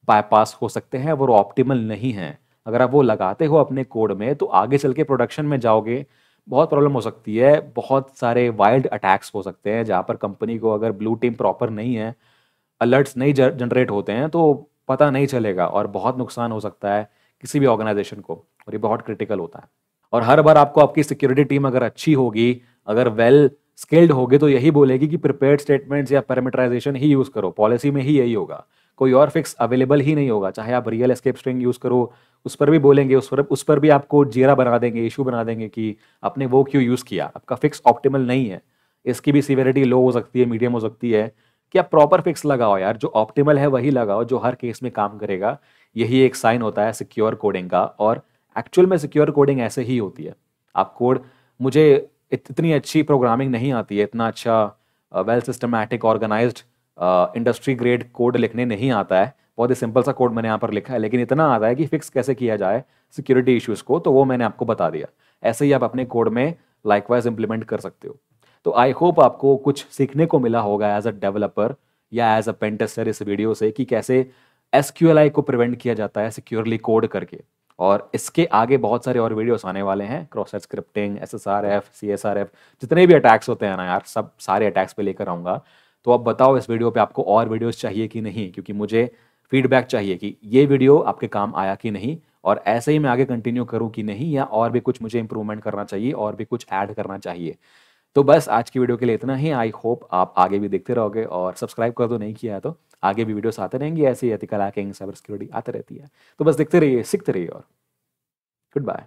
S1: बाईपास हो सकते हैं, वो ऑप्टिमल नहीं है। अगर आप वो लगाते हो अपने कोड में तो आगे चल के प्रोडक्शन में जाओगे बहुत प्रॉब्लम हो सकती है। बहुत सारे वाइल्ड अटैक्स हो सकते हैं जहाँ पर कंपनी को, अगर ब्लू टीम प्रॉपर नहीं है, अलर्ट्स नहीं जनरेट होते हैं, तो पता नहीं चलेगा और बहुत नुकसान हो सकता है किसी भी ऑर्गेनाइजेशन को, और ये बहुत क्रिटिकल होता है। और हर बार आपको आपकी सिक्योरिटी टीम अगर अच्छी होगी, अगर वेल स्किल्ड होगी, तो यही बोलेगी कि प्रिपेयर्ड स्टेटमेंट्स या पैरामीटराइजेशन ही यूज़ करो, पॉलिसी में ही यही होगा, कोई और फिक्स अवेलेबल ही नहीं होगा। चाहे आप रियल एस्केप स्ट्रिंग यूज़ करो, उस पर भी बोलेंगे, उस पर भी आपको जीरा बना देंगे, इशू बना देंगे कि आपने वो क्यों यूज़ किया, आपका फिक्स ऑप्टिमल नहीं है। इसकी भी सीवियरिटी लो हो सकती है, मीडियम हो सकती है। कि आप प्रॉपर फिक्स लगाओ यार, जो ऑप्टिमल है वही लगाओ, जो हर केस में काम करेगा। यही एक साइन होता है सिक्योर कोडिंग का, और एक्चुअल में सिक्योर कोडिंग ऐसे ही होती है। आप कोड, मुझे इतनी अच्छी प्रोग्रामिंग नहीं आती है, इतना अच्छा well systematic organised industry grade code लिखने नहीं आता है। बहुत ही सिंपल सा कोड मैंने यहाँ पर लिखा है, लेकिन इतना आता है कि फिक्स कैसे किया जाए सिक्योरिटी इश्यूज़ को, तो वो मैंने आपको बता दिया। ऐसे ही आप अपने कोड में लाइकवाइज इंप्लीमेंट कर सकते हो। तो आई होप आपको कुछ सीखने को मिला होगा एज अ डेवलपर या एज अ पेन टेस्टर इस वीडियो से, कि कैसे SQLI को प्रिवेंट किया जाता है सिक्योरली कोड करके। और इसके आगे बहुत सारे और वीडियोस आने वाले हैं, cross site scripting, SSRF, CSRF, जितने भी अटैक्स होते हैं ना यार, सब सारे अटैक्स पे लेकर आऊँगा। तो अब बताओ इस वीडियो पे आपको और वीडियोस चाहिए कि नहीं, क्योंकि मुझे फीडबैक चाहिए कि ये वीडियो आपके काम आया कि नहीं, और ऐसे ही मैं आगे कंटिन्यू करूँ कि नहीं, या और भी कुछ मुझे इंप्रूवमेंट करना चाहिए और भी कुछ ऐड करना चाहिए। तो बस आज की वीडियो के लिए इतना ही। आई होप आप आगे भी देखते रहोगे, और सब्सक्राइब कर दो नहीं किया है तो। आगे भी वीडियोस आते रहेंगे, ऐसे ही एथिकल हैकिंग, साइबर सिक्योरिटी आते रहती है। तो बस देखते रहिए, सीखते रहिए, और गुड बाय।